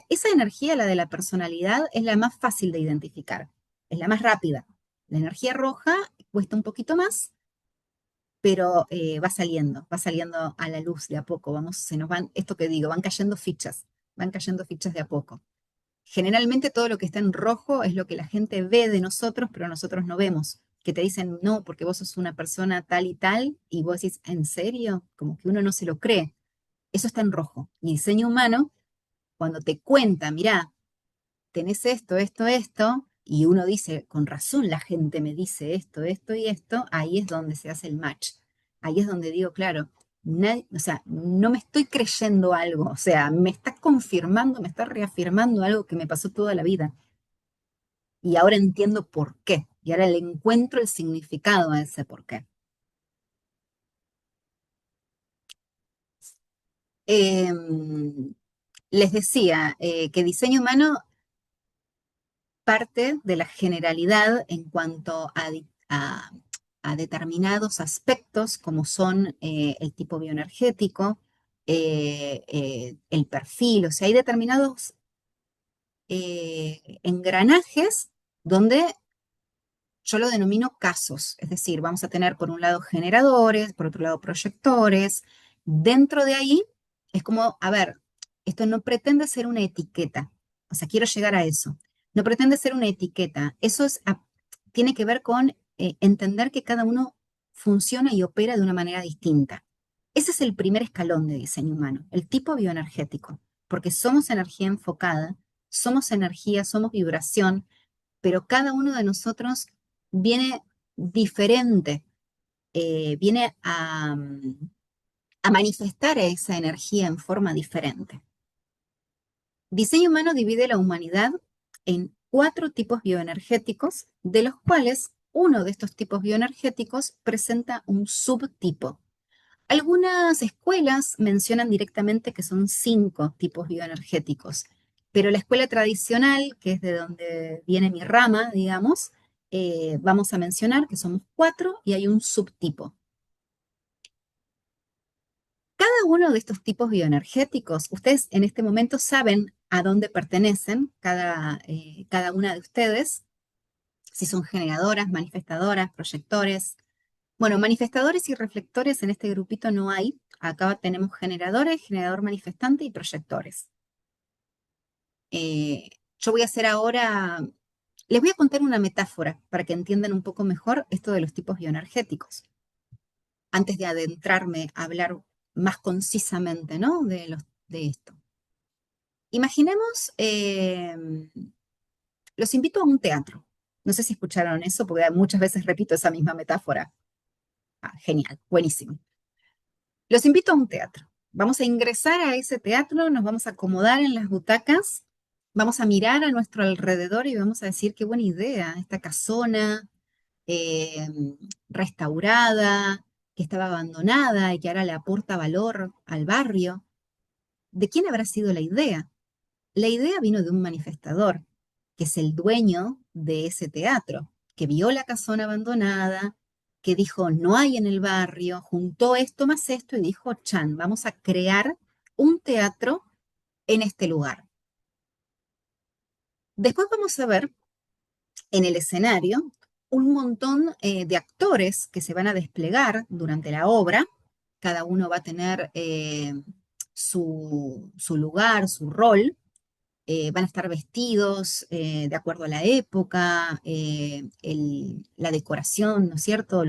Esa energía, la de la personalidad, es la más fácil de identificar, es la más rápida. La energía roja cuesta un poquito más, pero va saliendo a la luz de a poco. Vamos, se nos van, esto que digo, van cayendo fichas de a poco. Generalmente todo lo que está en rojo es lo que la gente ve de nosotros, pero nosotros no vemos. Que te dicen, no, porque vos sos una persona tal y tal, y vos decís, ¿en serio? Como que uno no se lo cree. Eso está en rojo. Y diseño humano, cuando te cuenta, mirá, tenés esto, esto, esto, y uno dice, con razón la gente me dice esto, esto y esto, ahí es donde se hace el match. Ahí es donde digo, claro, o sea, no me estoy creyendo algo, o sea, me está confirmando, me está reafirmando algo que me pasó toda la vida. Y ahora entiendo por qué. Y ahora le encuentro el significado a ese por qué. Les decía que diseño humano parte de la generalidad en cuanto a determinados aspectos como son el tipo bioenergético, el perfil, o sea, hay determinados engranajes donde yo lo denomino casos, es decir, vamos a tener por un lado generadores, por otro lado proyectores. Dentro de ahí es como, a ver, esto no pretende ser una etiqueta, o sea, quiero llegar a eso. No pretende ser una etiqueta, eso tiene que ver con entender que cada uno funciona y opera de una manera distinta. Ese es el primer escalón de diseño humano, el tipo bioenergético, porque somos energía enfocada, somos energía, somos vibración, pero cada uno de nosotros viene diferente, viene a manifestar esa energía en forma diferente. Diseño humano divide la humanidad en 4 tipos bioenergéticos, de los cuales uno de estos tipos bioenergéticos presenta un subtipo. Algunas escuelas mencionan directamente que son 5 tipos bioenergéticos, pero la escuela tradicional, que es de donde viene mi rama, digamos, vamos a mencionar que somos 4 y hay un subtipo. Cada uno de estos tipos bioenergéticos, ustedes en este momento saben a dónde pertenecen cada una de ustedes, si son generadoras, manifestadoras, proyectores, Bueno, manifestadores y reflectores en este grupito no hay. Acá tenemos generadores, generador manifestante y proyectores. Yo voy a hacer ahora, les voy a contar una metáfora para que entiendan un poco mejor esto de los tipos bioenergéticos, antes de adentrarme a hablar más concisamente, ¿no? De esto. Imaginemos, los invito a un teatro. No sé si escucharon eso, porque muchas veces repito esa misma metáfora. Ah, genial, buenísimo. Los invito a un teatro. Vamos a ingresar a ese teatro, nos vamos a acomodar en las butacas, vamos a mirar a nuestro alrededor y vamos a decir qué buena idea, esta casona eh, restaurada, que estaba abandonada y que ahora le aporta valor al barrio. ¿De quién habrá sido la idea? La idea vino de un manifestador, que es el dueño de ese teatro, que vio la casona abandonada, que dijo, no hay en el barrio, juntó esto más esto y dijo, Chan, vamos a crear un teatro en este lugar. Después vamos a ver en el escenario un montón de actores que se van a desplegar durante la obra. Cada uno va a tener su lugar, su rol. Van a estar vestidos de acuerdo a la época, la decoración, ¿no es cierto?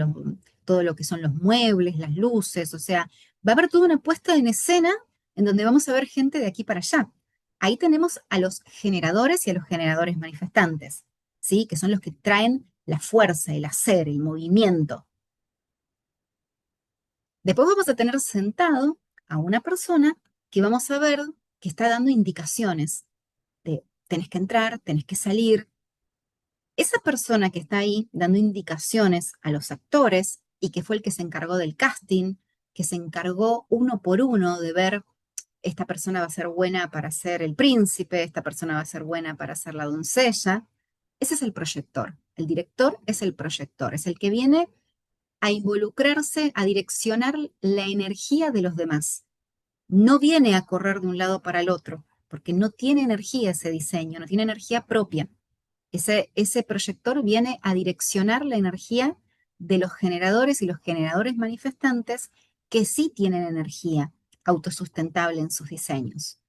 Todo lo que son los muebles, las luces, o sea, va a haber toda una puesta en escena en donde vamos a ver gente de aquí para allá. Ahí tenemos a los generadores y a los generadores manifestantes, ¿sí? Que son los que traen la fuerza, el hacer, el movimiento. Después vamos a tener sentado a una persona que vamos a ver que está dando indicaciones de tenés que entrar, tenés que salir. Esa persona que está ahí dando indicaciones a los actores y que fue el que se encargó del casting, que se encargó uno por uno de ver, esta persona va a ser buena para ser el príncipe, esta persona va a ser buena para ser la doncella. Ese es el proyector. El director es el proyector, es el que viene a involucrarse, a direccionar la energía de los demás. No viene a correr de un lado para el otro, porque no tiene energía ese diseño, no tiene energía propia. Ese proyector viene a direccionar la energía de los generadores y los generadores manifestantes que sí tienen energía autosustentable en sus diseños.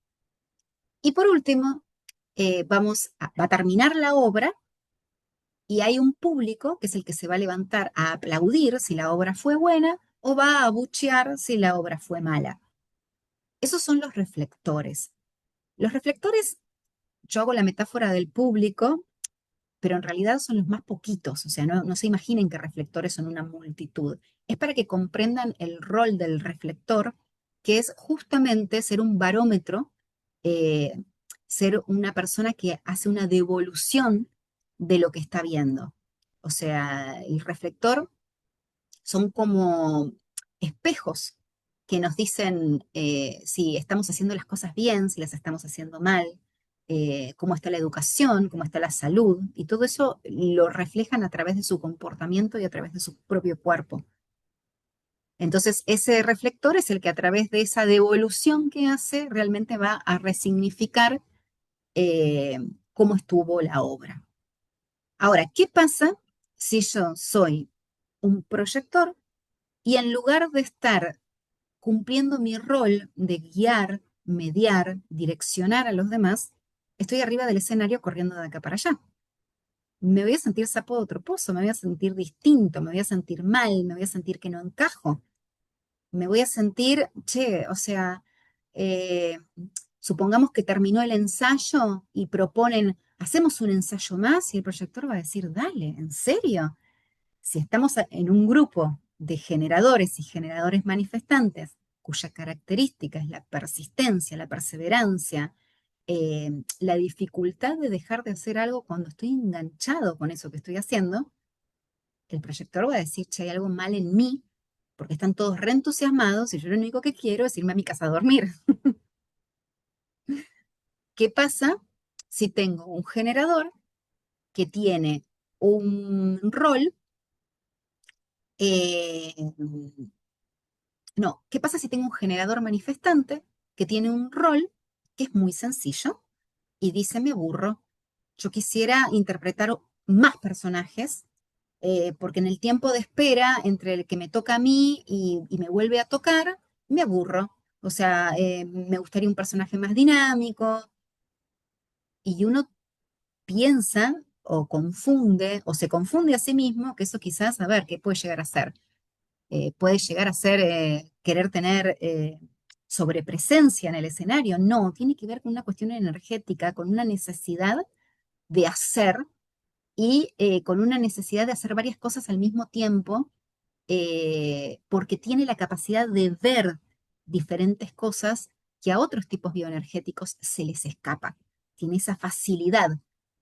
Y por último, va a terminar la obra y hay un público que es el que se va a levantar a aplaudir si la obra fue buena o va a abuchear si la obra fue mala. Esos son los reflectores. Los reflectores, yo hago la metáfora del público, pero en realidad son los más poquitos, o sea, no se imaginen que reflectores son una multitud. Es para que comprendan el rol del reflector, que es justamente ser un barómetro, eh, ser una persona que hace una devolución de lo que está viendo. O sea, el reflector son como espejos que nos dicen si estamos haciendo las cosas bien, si las estamos haciendo mal, cómo está la educación, cómo está la salud, y todo eso lo reflejan a través de su comportamiento y a través de su propio cuerpo. Entonces, ese reflector es el que a través de esa devolución que hace realmente va a resignificar eh, cómo estuvo la obra. Ahora, ¿qué pasa si yo soy un proyector y en lugar de estar cumpliendo mi rol de guiar, mediar, direccionar a los demás, estoy arriba del escenario corriendo de acá para allá? Me voy a sentir sapo de otro pozo, me voy a sentir distinto, me voy a sentir mal, me voy a sentir que no encajo, me voy a sentir, che, o sea, eh, supongamos que terminó el ensayo y proponen, hacemos un ensayo más y el proyector va a decir, dale, ¿en serio? Si estamos en un grupo de generadores y generadores manifestantes, cuya característica es la persistencia, la perseverancia, la dificultad de dejar de hacer algo cuando estoy enganchado con eso que estoy haciendo, el proyector va a decir, che, hay algo mal en mí, porque están todos reentusiasmados y yo lo único que quiero es irme a mi casa a dormir. ¿Qué pasa si tengo un generador que tiene un rol? eh, No, ¿qué pasa si tengo un generador manifestante que tiene un rol que es muy sencillo y dice, me aburro, yo quisiera interpretar más personajes porque en el tiempo de espera entre el que me toca a mí y me vuelve a tocar, me aburro. O sea, me gustaría un personaje más dinámico y uno piensa o confunde o se confunde a sí mismo que eso quizás, a ver, ¿qué puede llegar a ser? Puede llegar a ser querer tener sobrepresencia en el escenario. No, tiene que ver con una cuestión energética, con una necesidad de hacer y con una necesidad de hacer varias cosas al mismo tiempo, porque tiene la capacidad de ver diferentes cosas que a otros tipos bioenergéticos se les escapa. Tiene esa facilidad.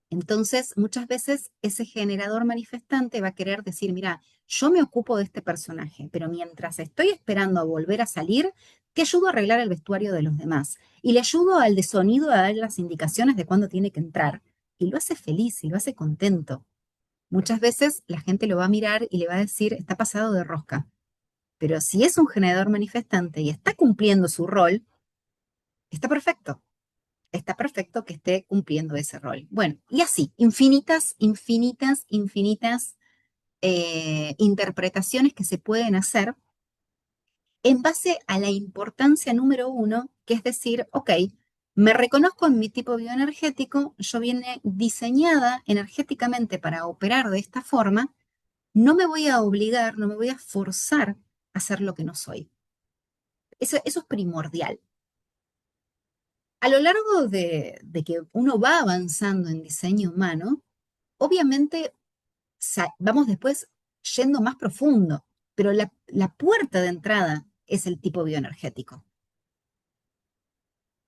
Entonces, muchas veces ese generador manifestante va a querer decir, mira, yo me ocupo de este personaje, pero mientras estoy esperando a volver a salir, te ayudo a arreglar el vestuario de los demás y le ayudo al de sonido a dar las indicaciones de cuándo tiene que entrar. Y lo hace feliz y lo hace contento. Muchas veces la gente lo va a mirar y le va a decir, está pasado de rosca. Pero si es un generador manifestante y está cumpliendo su rol, está perfecto. Está perfecto que esté cumpliendo ese rol. Bueno, y así, infinitas, infinitas, infinitas interpretaciones que se pueden hacer en base a la importancia número uno, que es decir, ok, me reconozco en mi tipo bioenergético, yo viene diseñada energéticamente para operar de esta forma, no me voy a obligar, no me voy a forzar a ser lo que no soy. Eso es primordial. A lo largo de que uno va avanzando en diseño humano, obviamente vamos después yendo más profundo, pero la puerta de entrada es el tipo bioenergético.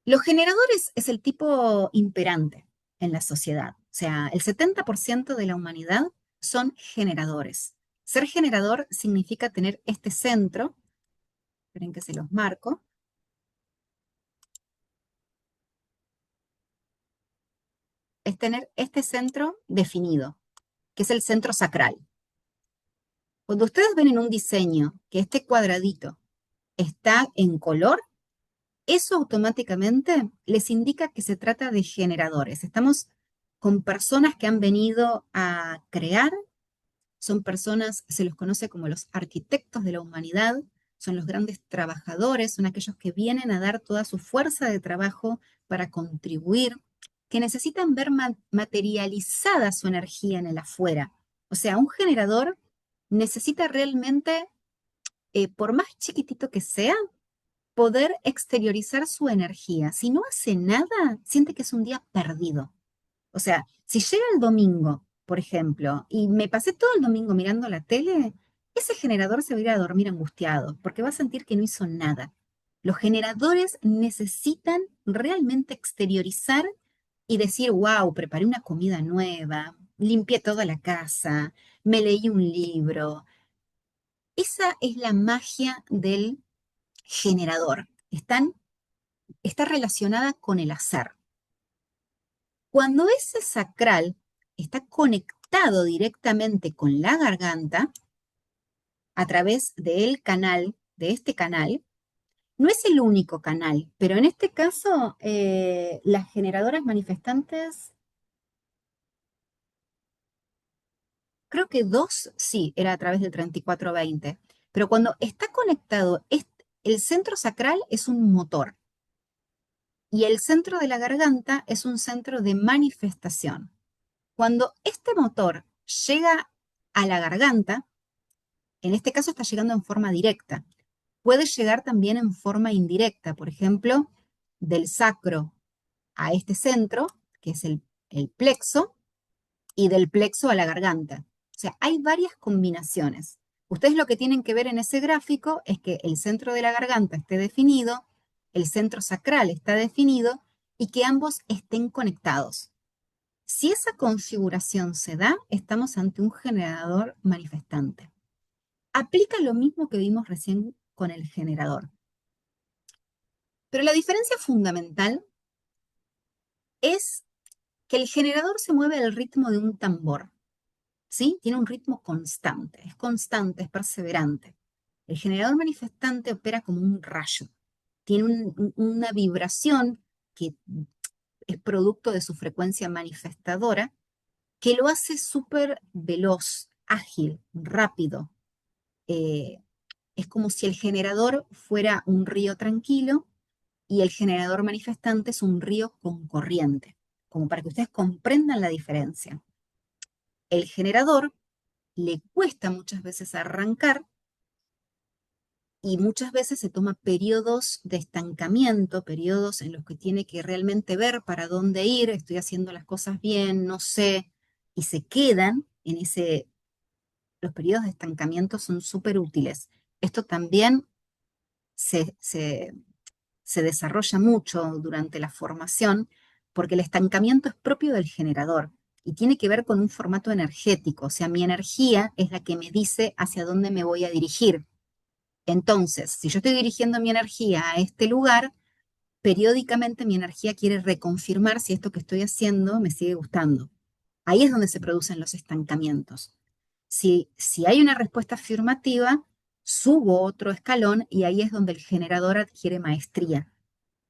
Los generadores es el tipo imperante en la sociedad. O sea, el 70% de la humanidad son generadores. Ser generador significa tener este centro, esperen que se los marco, es tener este centro definido, que es el centro sacral. Cuando ustedes ven en un diseño que este cuadradito está en color, eso automáticamente les indica que se trata de generadores. Estamos con personas que han venido a crear, son personas, se los conoce como los arquitectos de la humanidad, son los grandes trabajadores, son aquellos que vienen a dar toda su fuerza de trabajo para contribuir, que necesitan ver materializada su energía en el afuera. O sea, un generador necesita realmente, por más chiquitito que sea, poder exteriorizar su energía. Si no hace nada, siente que es un día perdido. O sea, si llega el domingo, por ejemplo, y me pasé todo el domingo mirando la tele, ese generador se va a ir a dormir angustiado, porque va a sentir que no hizo nada. Los generadores necesitan realmente exteriorizar y decir, wow, preparé una comida nueva, limpié toda la casa, me leí un libro. Esa es la magia del generador. Está relacionada con el hacer. Cuando ese sacral está conectado directamente con la garganta, a través del canal, de este canal, no es el único canal, pero en este caso, las generadoras manifestantes, creo que dos, sí, era a través del 3420, pero cuando está conectado, el centro sacral es un motor y el centro de la garganta es un centro de manifestación. Cuando este motor llega a la garganta, en este caso está llegando en forma directa. Puede llegar también en forma indirecta, por ejemplo, del sacro a este centro, que es el plexo, y del plexo a la garganta. O sea, hay varias combinaciones. Ustedes lo que tienen que ver en ese gráfico es que el centro de la garganta esté definido, el centro sacral está definido y que ambos estén conectados. Si esa configuración se da, estamos ante un generador manifestante. Aplica lo mismo que vimos recién con el generador. Pero la diferencia fundamental es que el generador se mueve al ritmo de un tambor, ¿sí? Tiene un ritmo constante, es perseverante. El generador manifestante opera como un rayo, tiene una vibración que es producto de su frecuencia manifestadora, que lo hace súper veloz, ágil, rápido. Eh, es como si el generador fuera un río tranquilo y el generador manifestante es un río con corriente, como para que ustedes comprendan la diferencia. El generador le cuesta muchas veces arrancar y muchas veces se toma periodos de estancamiento, periodos en los que tiene que realmente ver para dónde ir, estoy haciendo las cosas bien, no sé, y se quedan en ese, los periodos de estancamiento son súper útiles. Esto también se, se, se desarrolla mucho durante la formación porque el estancamiento es propio del generador y tiene que ver con un formato energético, o sea, mi energía es la que me dice hacia dónde me voy a dirigir. Entonces, si yo estoy dirigiendo mi energía a este lugar, periódicamente mi energía quiere reconfirmar si esto que estoy haciendo me sigue gustando. Ahí es donde se producen los estancamientos. Si hay una respuesta afirmativa, subo otro escalón y ahí es donde el generador adquiere maestría,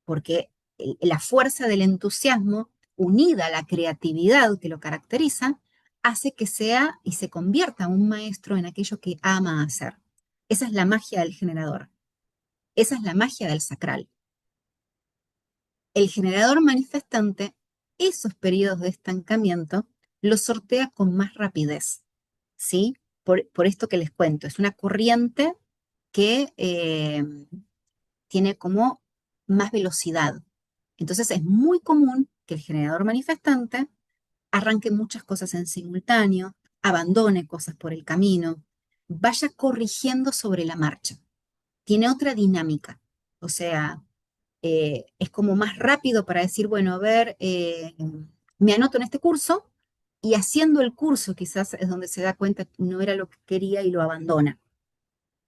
porque la fuerza del entusiasmo, unida a la creatividad que lo caracteriza, hace que sea y se convierta un maestro en aquello que ama hacer. Esa es la magia del generador. Esa es la magia del sacral. El generador manifestante, esos periodos de estancamiento, los sortea con más rapidez, ¿sí? Por esto que les cuento, es una corriente que tiene como más velocidad. Entonces es muy común que el generador manifestante arranque muchas cosas en simultáneo, abandone cosas por el camino, vaya corrigiendo sobre la marcha. Tiene otra dinámica, o sea, es como más rápido para decir, bueno, a ver, me anoto en este curso y haciendo el curso quizás es donde se da cuenta que no era lo que quería y lo abandona.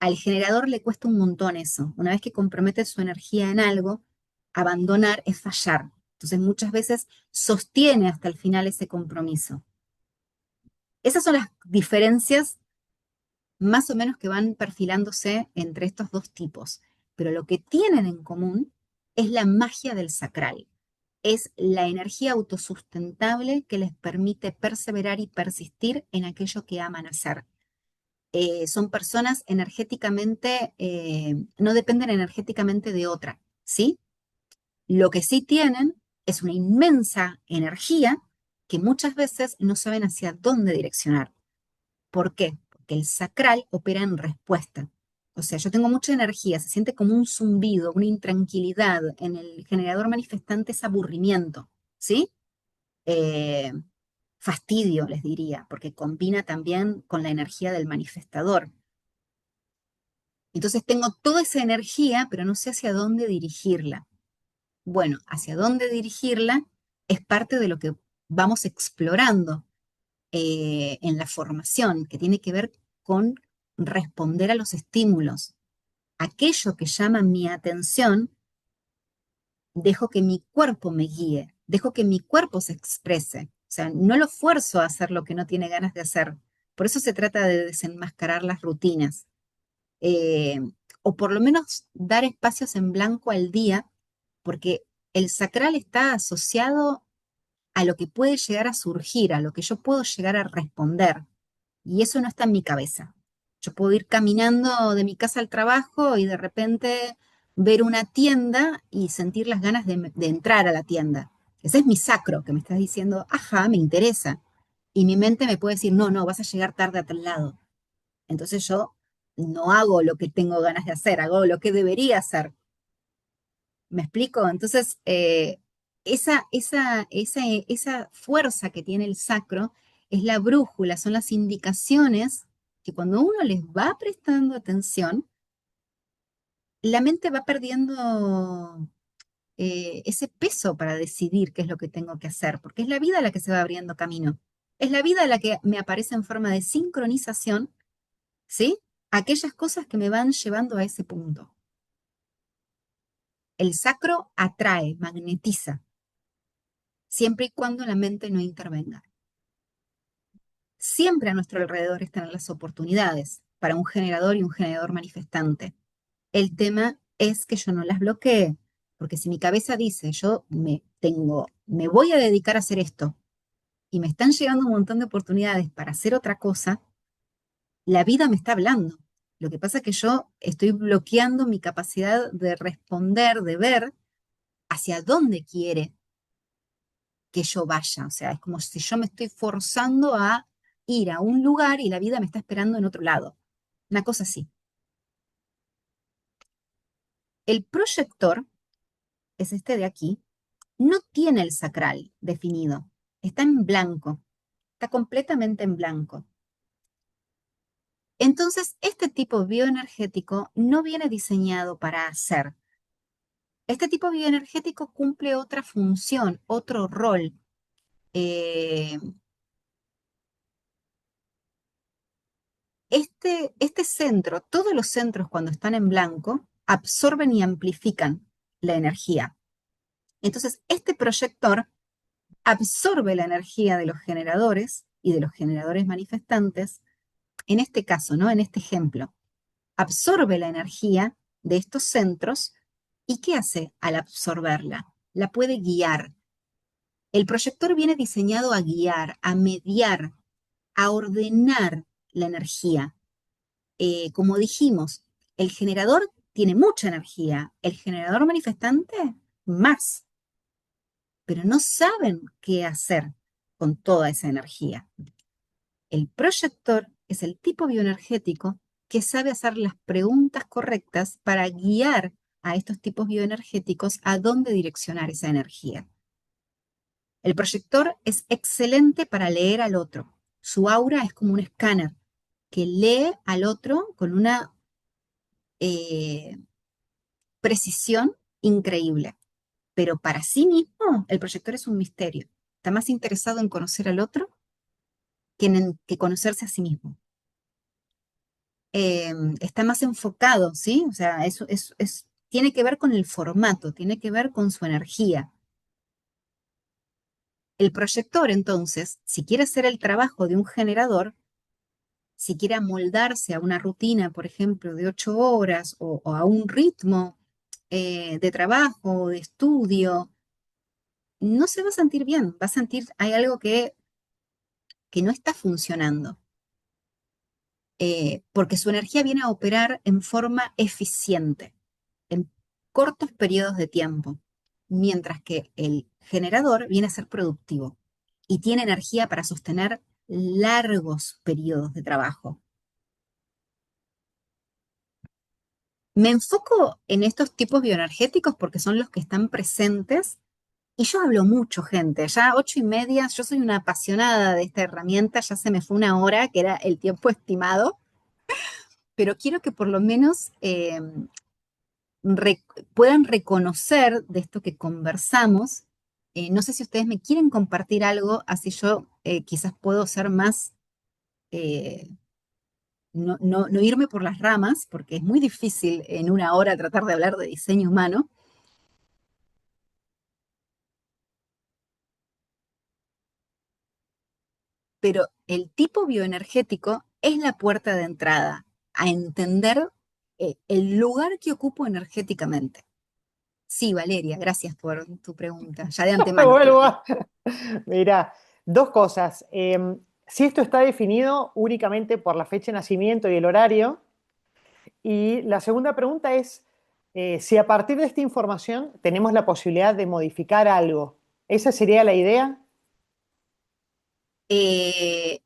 Al generador le cuesta un montón eso. Una vez que compromete su energía en algo, abandonar es fallar. Entonces muchas veces sostiene hasta el final ese compromiso. Esas son las diferencias más o menos que van perfilándose entre estos dos tipos. Pero lo que tienen en común es la magia del sacral. Es la energía autosustentable que les permite perseverar y persistir en aquello que aman hacer. Son personas energéticamente, no dependen energéticamente de otra, ¿sí? Lo que sí tienen es una inmensa energía que muchas veces no saben hacia dónde direccionar. ¿Por qué? Porque el sacral opera en respuesta. O sea, yo tengo mucha energía, se siente como un zumbido, una intranquilidad. En el generador manifestante es aburrimiento, ¿sí? Eh, fastidio, les diría, porque combina también con la energía del manifestador. Entonces tengo toda esa energía, pero no sé hacia dónde dirigirla. Bueno, hacia dónde dirigirla es parte de lo que vamos explorando en la formación, que tiene que ver con responder a los estímulos. Aquello que llama mi atención, dejo que mi cuerpo me guíe, dejo que mi cuerpo se exprese. O sea, no lo fuerzo a hacer lo que no tiene ganas de hacer. Por eso se trata de desenmascarar las rutinas. eh, o por lo menos dar espacios en blanco al día, porque el sacral está asociado a lo que puede llegar a surgir, a lo que yo puedo llegar a responder, y eso no está en mi cabeza. Yo puedo ir caminando de mi casa al trabajo y de repente ver una tienda y sentir las ganas de entrar a la tienda. Ese es mi sacro que me está diciendo, ajá, me interesa. Y mi mente me puede decir, no, no, vas a llegar tarde a tal lado. Entonces yo no hago lo que tengo ganas de hacer, hago lo que debería hacer. ¿Me explico? Entonces, esa fuerza que tiene el sacro es la brújula, son las indicaciones que cuando uno les va prestando atención, la mente va perdiendo ese peso para decidir qué es lo que tengo que hacer, porque es la vida la que se va abriendo camino. Es la vida la que me aparece en forma de sincronización, ¿sí? Aquellas cosas que me van llevando a ese punto. El sacro atrae, magnetiza, siempre y cuando la mente no intervenga. Siempre a nuestro alrededor están las oportunidades para un generador y un generador manifestante. El tema es que yo no las bloquee, porque si mi cabeza dice, me voy a dedicar a hacer esto, y me están llegando un montón de oportunidades para hacer otra cosa, La vida me está hablando. Lo que pasa es que yo estoy bloqueando mi capacidad de responder, de ver hacia dónde quiere que yo vaya. O sea, es como si yo me estoy forzando a ir a un lugar y la vida me está esperando en otro lado. Una cosa así. El proyector, es este de aquí, no tiene el sacral definido. Está en blanco. Está completamente en blanco. Entonces, este tipo bioenergético no viene diseñado para hacer. Este tipo bioenergético cumple otra función, otro rol. Eh, este centro, todos los centros cuando están en blanco, absorben y amplifican la energía. Entonces, este proyector absorbe la energía de los generadores y de los generadores manifestantes, en este caso, ¿no? En este ejemplo, absorbe la energía de estos centros y ¿qué hace al absorberla? La puede guiar. El proyector viene diseñado a guiar, a mediar, a ordenar la energía. Como dijimos, el generador tiene mucha energía, el generador manifestante más, pero no saben qué hacer con toda esa energía. El proyector es el tipo bioenergético que sabe hacer las preguntas correctas para guiar a estos tipos bioenergéticos a dónde direccionar esa energía. El proyector es excelente para leer al otro. Su aura es como un escáner que lee al otro con una eh, precisión increíble. Pero para sí mismo, el proyector es un misterio. Está más interesado en conocer al otro que conocerse a sí mismo. Está más enfocado, ¿sí? O sea, tiene que ver con el formato, tiene que ver con su energía. El proyector, entonces, si quiere hacer el trabajo de un generador, si quiere amoldarse a una rutina, por ejemplo, de 8 horas o a un ritmo de trabajo, de estudio, no se va a sentir bien, va a sentir, hay algo que no está funcionando, porque su energía viene a operar en forma eficiente, en cortos periodos de tiempo, mientras que el generador viene a ser productivo y tiene energía para sostener largos periodos de trabajo. Me enfoco en estos tipos bioenergéticos porque son los que están presentes y yo hablo mucho, gente. Ya 8:30, yo soy una apasionada de esta herramienta, ya se me fue una hora, que era el tiempo estimado, pero quiero que por lo menos re- puedan reconocer de esto que conversamos. No sé si ustedes me quieren compartir algo, así yo quizás puedo ser más, eh, no irme por las ramas, porque es muy difícil en una hora tratar de hablar de diseño humano. Pero el tipo bioenergético es la puerta de entrada a entender el lugar que ocupo energéticamente. Sí, Valeria, gracias por tu pregunta. Ya de antemano te lo Vuelvo digo. Mira, dos cosas. Si esto está definido únicamente por la fecha de nacimiento y el horario. Y la segunda pregunta es si a partir de esta información tenemos la posibilidad de modificar algo. ¿Esa sería la idea? Eh,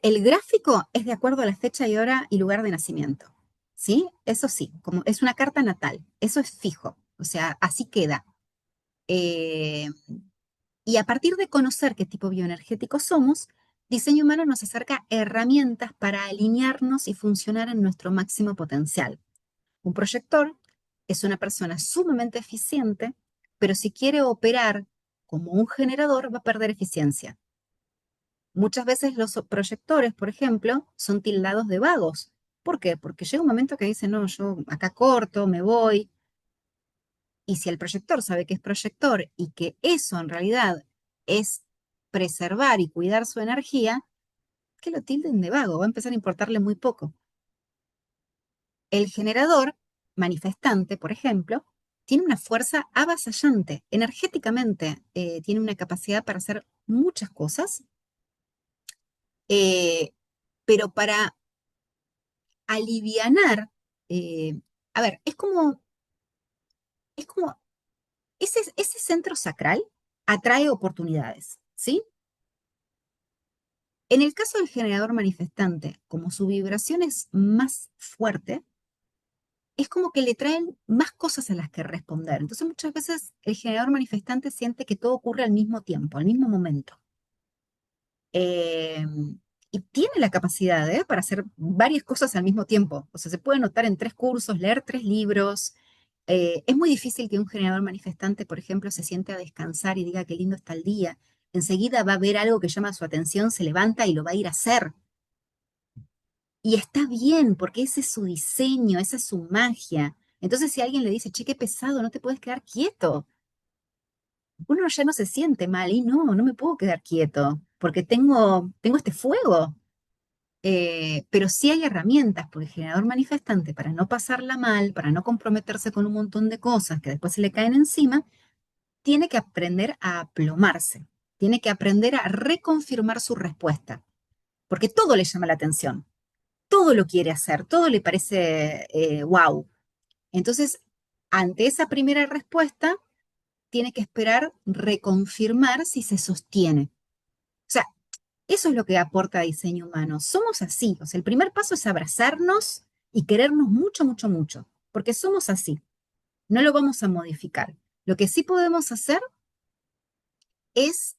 el gráfico es de acuerdo a la fecha y hora y lugar de nacimiento. ¿Sí? Eso sí, como es una carta natal, eso es fijo, o sea, así queda. Eh, y a partir de conocer qué tipo bioenergético somos, Diseño Humano nos acerca herramientas para alinearnos y funcionar en nuestro máximo potencial. Un proyector es una persona sumamente eficiente, pero si quiere operar como un generador va a perder eficiencia. Muchas veces los proyectores, por ejemplo, son tildados de vagos. ¿Por qué? Porque llega un momento que dicen, no, yo acá corto, me voy. Y si el proyector sabe que es proyector y que eso en realidad es preservar y cuidar su energía, que lo tilden de vago, va a empezar a importarle muy poco. El generador manifestante, por ejemplo, tiene una fuerza avasallante, energéticamente, tiene una capacidad para hacer muchas cosas, eh, pero para alivianar, a ver, es como ese centro sacral atrae oportunidades, ¿sí? En el caso del generador manifestante, como su vibración es más fuerte, es como que le traen más cosas a las que responder. Entonces muchas veces el generador manifestante siente que todo ocurre al mismo tiempo, al mismo momento. Eh, y tiene la capacidad, para hacer varias cosas al mismo tiempo. O sea, se puede anotar en 3 cursos, leer 3 libros. Es muy difícil que un generador manifestante, por ejemplo, se siente a descansar y diga qué lindo está el día. Enseguida va a ver algo que llama su atención, se levanta y lo va a ir a hacer. Y está bien, porque ese es su diseño, esa es su magia. Entonces, si alguien le dice, che, qué pesado, no te puedes quedar quieto, uno ya no se siente mal y no me puedo quedar quieto, porque tengo este fuego. Pero sí hay herramientas, porque el generador manifestante, para no pasarla mal, para no comprometerse con un montón de cosas que después se le caen encima, tiene que aprender a aplomarse, tiene que aprender a reconfirmar su respuesta, porque todo le llama la atención, todo lo quiere hacer, todo le parece wow. Entonces, ante esa primera respuesta, tiene que esperar reconfirmar si se sostiene. O sea, eso es lo que aporta diseño humano. Somos así. O sea, el primer paso es abrazarnos y querernos mucho, mucho, mucho, porque somos así. No lo vamos a modificar. Lo que sí podemos hacer es,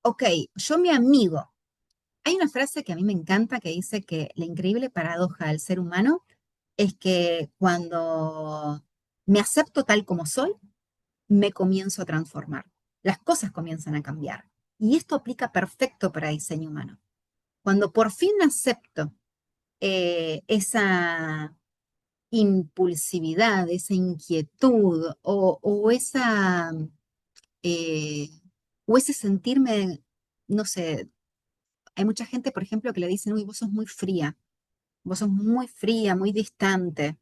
ok, yo me amigo. Hay una frase que a mí me encanta que dice que la increíble paradoja del ser humano es que cuando me acepto tal como soy, me comienzo a transformar. Las cosas comienzan a cambiar. Y esto aplica perfecto para diseño humano. Cuando por fin acepto esa impulsividad, esa inquietud eh, o ese sentirme, no sé, hay mucha gente, por ejemplo, que le dicen, uy, vos sos muy fría, muy distante.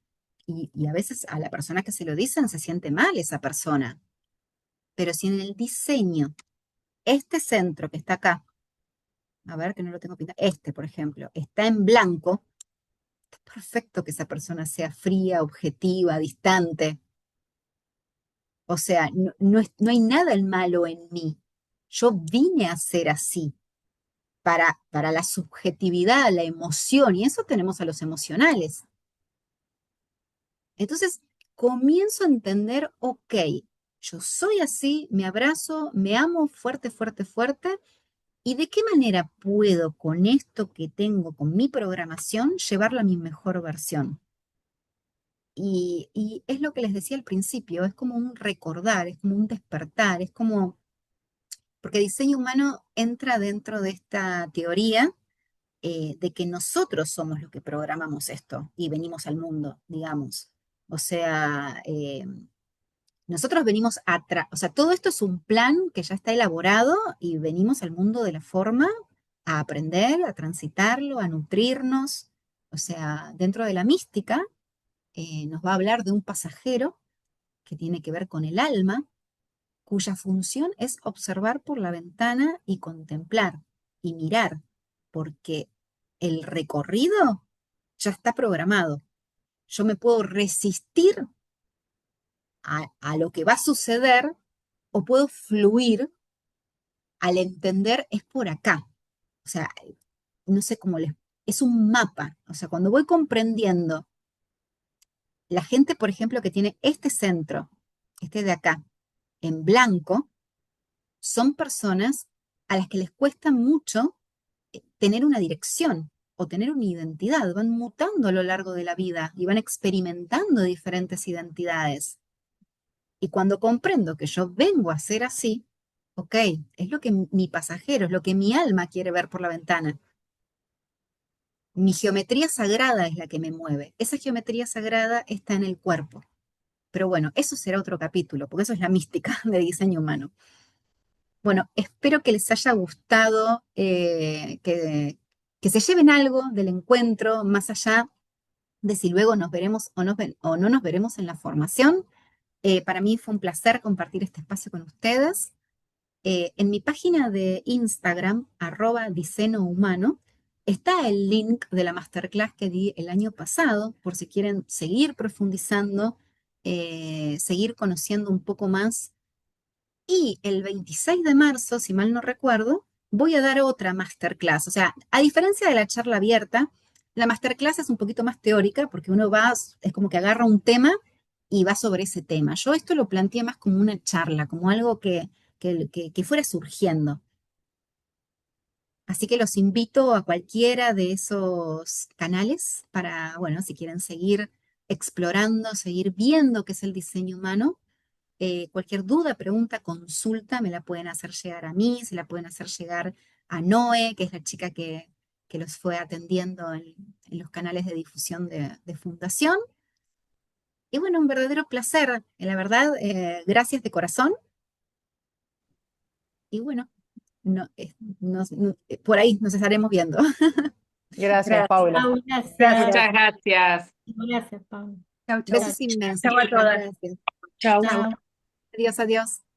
Y a veces a la persona que se lo dicen se siente mal esa persona. Pero si en el diseño, este centro que está acá, a ver que no lo tengo pintado, este, por ejemplo, está en blanco, perfecto que esa persona sea fría, objetiva, distante. O sea, no hay nada el malo en mí. Yo vine a ser así para la subjetividad, la emoción, y eso tenemos a los emocionales. Entonces, comienzo a entender, ok, yo soy así, me abrazo, me amo fuerte, fuerte, fuerte, y de qué manera puedo con esto que tengo, con mi programación, llevarla a mi mejor versión. Y es lo que les decía al principio, es como un recordar, es como un despertar, es como, porque diseño humano entra dentro de esta teoría de que nosotros somos los que programamos esto y venimos al mundo, digamos. O sea, nosotros venimos atrás, o sea, todo esto es un plan que ya está elaborado y venimos al mundo de la forma a aprender, a transitarlo, a nutrirnos. O sea, dentro de la mística nos va a hablar de un pasajero que tiene que ver con el alma, cuya función es observar por la ventana y contemplar y mirar, porque el recorrido ya está programado. Yo me puedo resistir a lo que va a suceder o puedo fluir al entender es por acá. O sea, no sé cómo les... Es un mapa. O sea, cuando voy comprendiendo la gente, por ejemplo, que tiene este centro, este de acá, en blanco, son personas a las que les cuesta mucho tener una dirección o tener una identidad. Van mutando a lo largo de la vida y van experimentando diferentes identidades. Y cuando comprendo que yo vengo a ser así, ok, es lo que mi pasajero, es lo que mi alma quiere ver por la ventana. Mi geometría sagrada es la que me mueve. Esa geometría sagrada está en el cuerpo. Pero bueno, eso será otro capítulo, porque eso es la mística de diseño humano. Bueno, espero que les haya gustado, que se lleven algo del encuentro, más allá de si luego nos veremos o no nos veremos en la formación. Para mí fue un placer compartir este espacio con ustedes. En mi página de Instagram, @diseño humano, Está el link de la masterclass que di el año pasado, por si quieren seguir profundizando, seguir conociendo un poco más. Y el 26 de marzo, si mal no recuerdo, voy a dar otra masterclass. O sea, a diferencia de la charla abierta, la masterclass es un poquito más teórica porque uno va, es como que agarra un tema y va sobre ese tema. Yo esto lo planteé más como una charla, como algo que fuera surgiendo. Así que los invito a cualquiera de esos canales para, bueno, si quieren seguir explorando, seguir viendo qué es el diseño humano. Cualquier duda, pregunta, consulta, me la pueden hacer llegar a mí, se la pueden hacer llegar a Noé, que es la chica que los fue atendiendo en los canales de difusión de Fundación. Y bueno, un verdadero placer, la verdad, gracias de corazón. Y bueno, por ahí nos estaremos viendo. Gracias, Gracias. Paula. Gracias. Muchas gracias. Gracias, Pablo. Chau, chau. Chao. Besos inmensos. Chao a todas. Gracias. Chao. Chau. Adiós, adiós.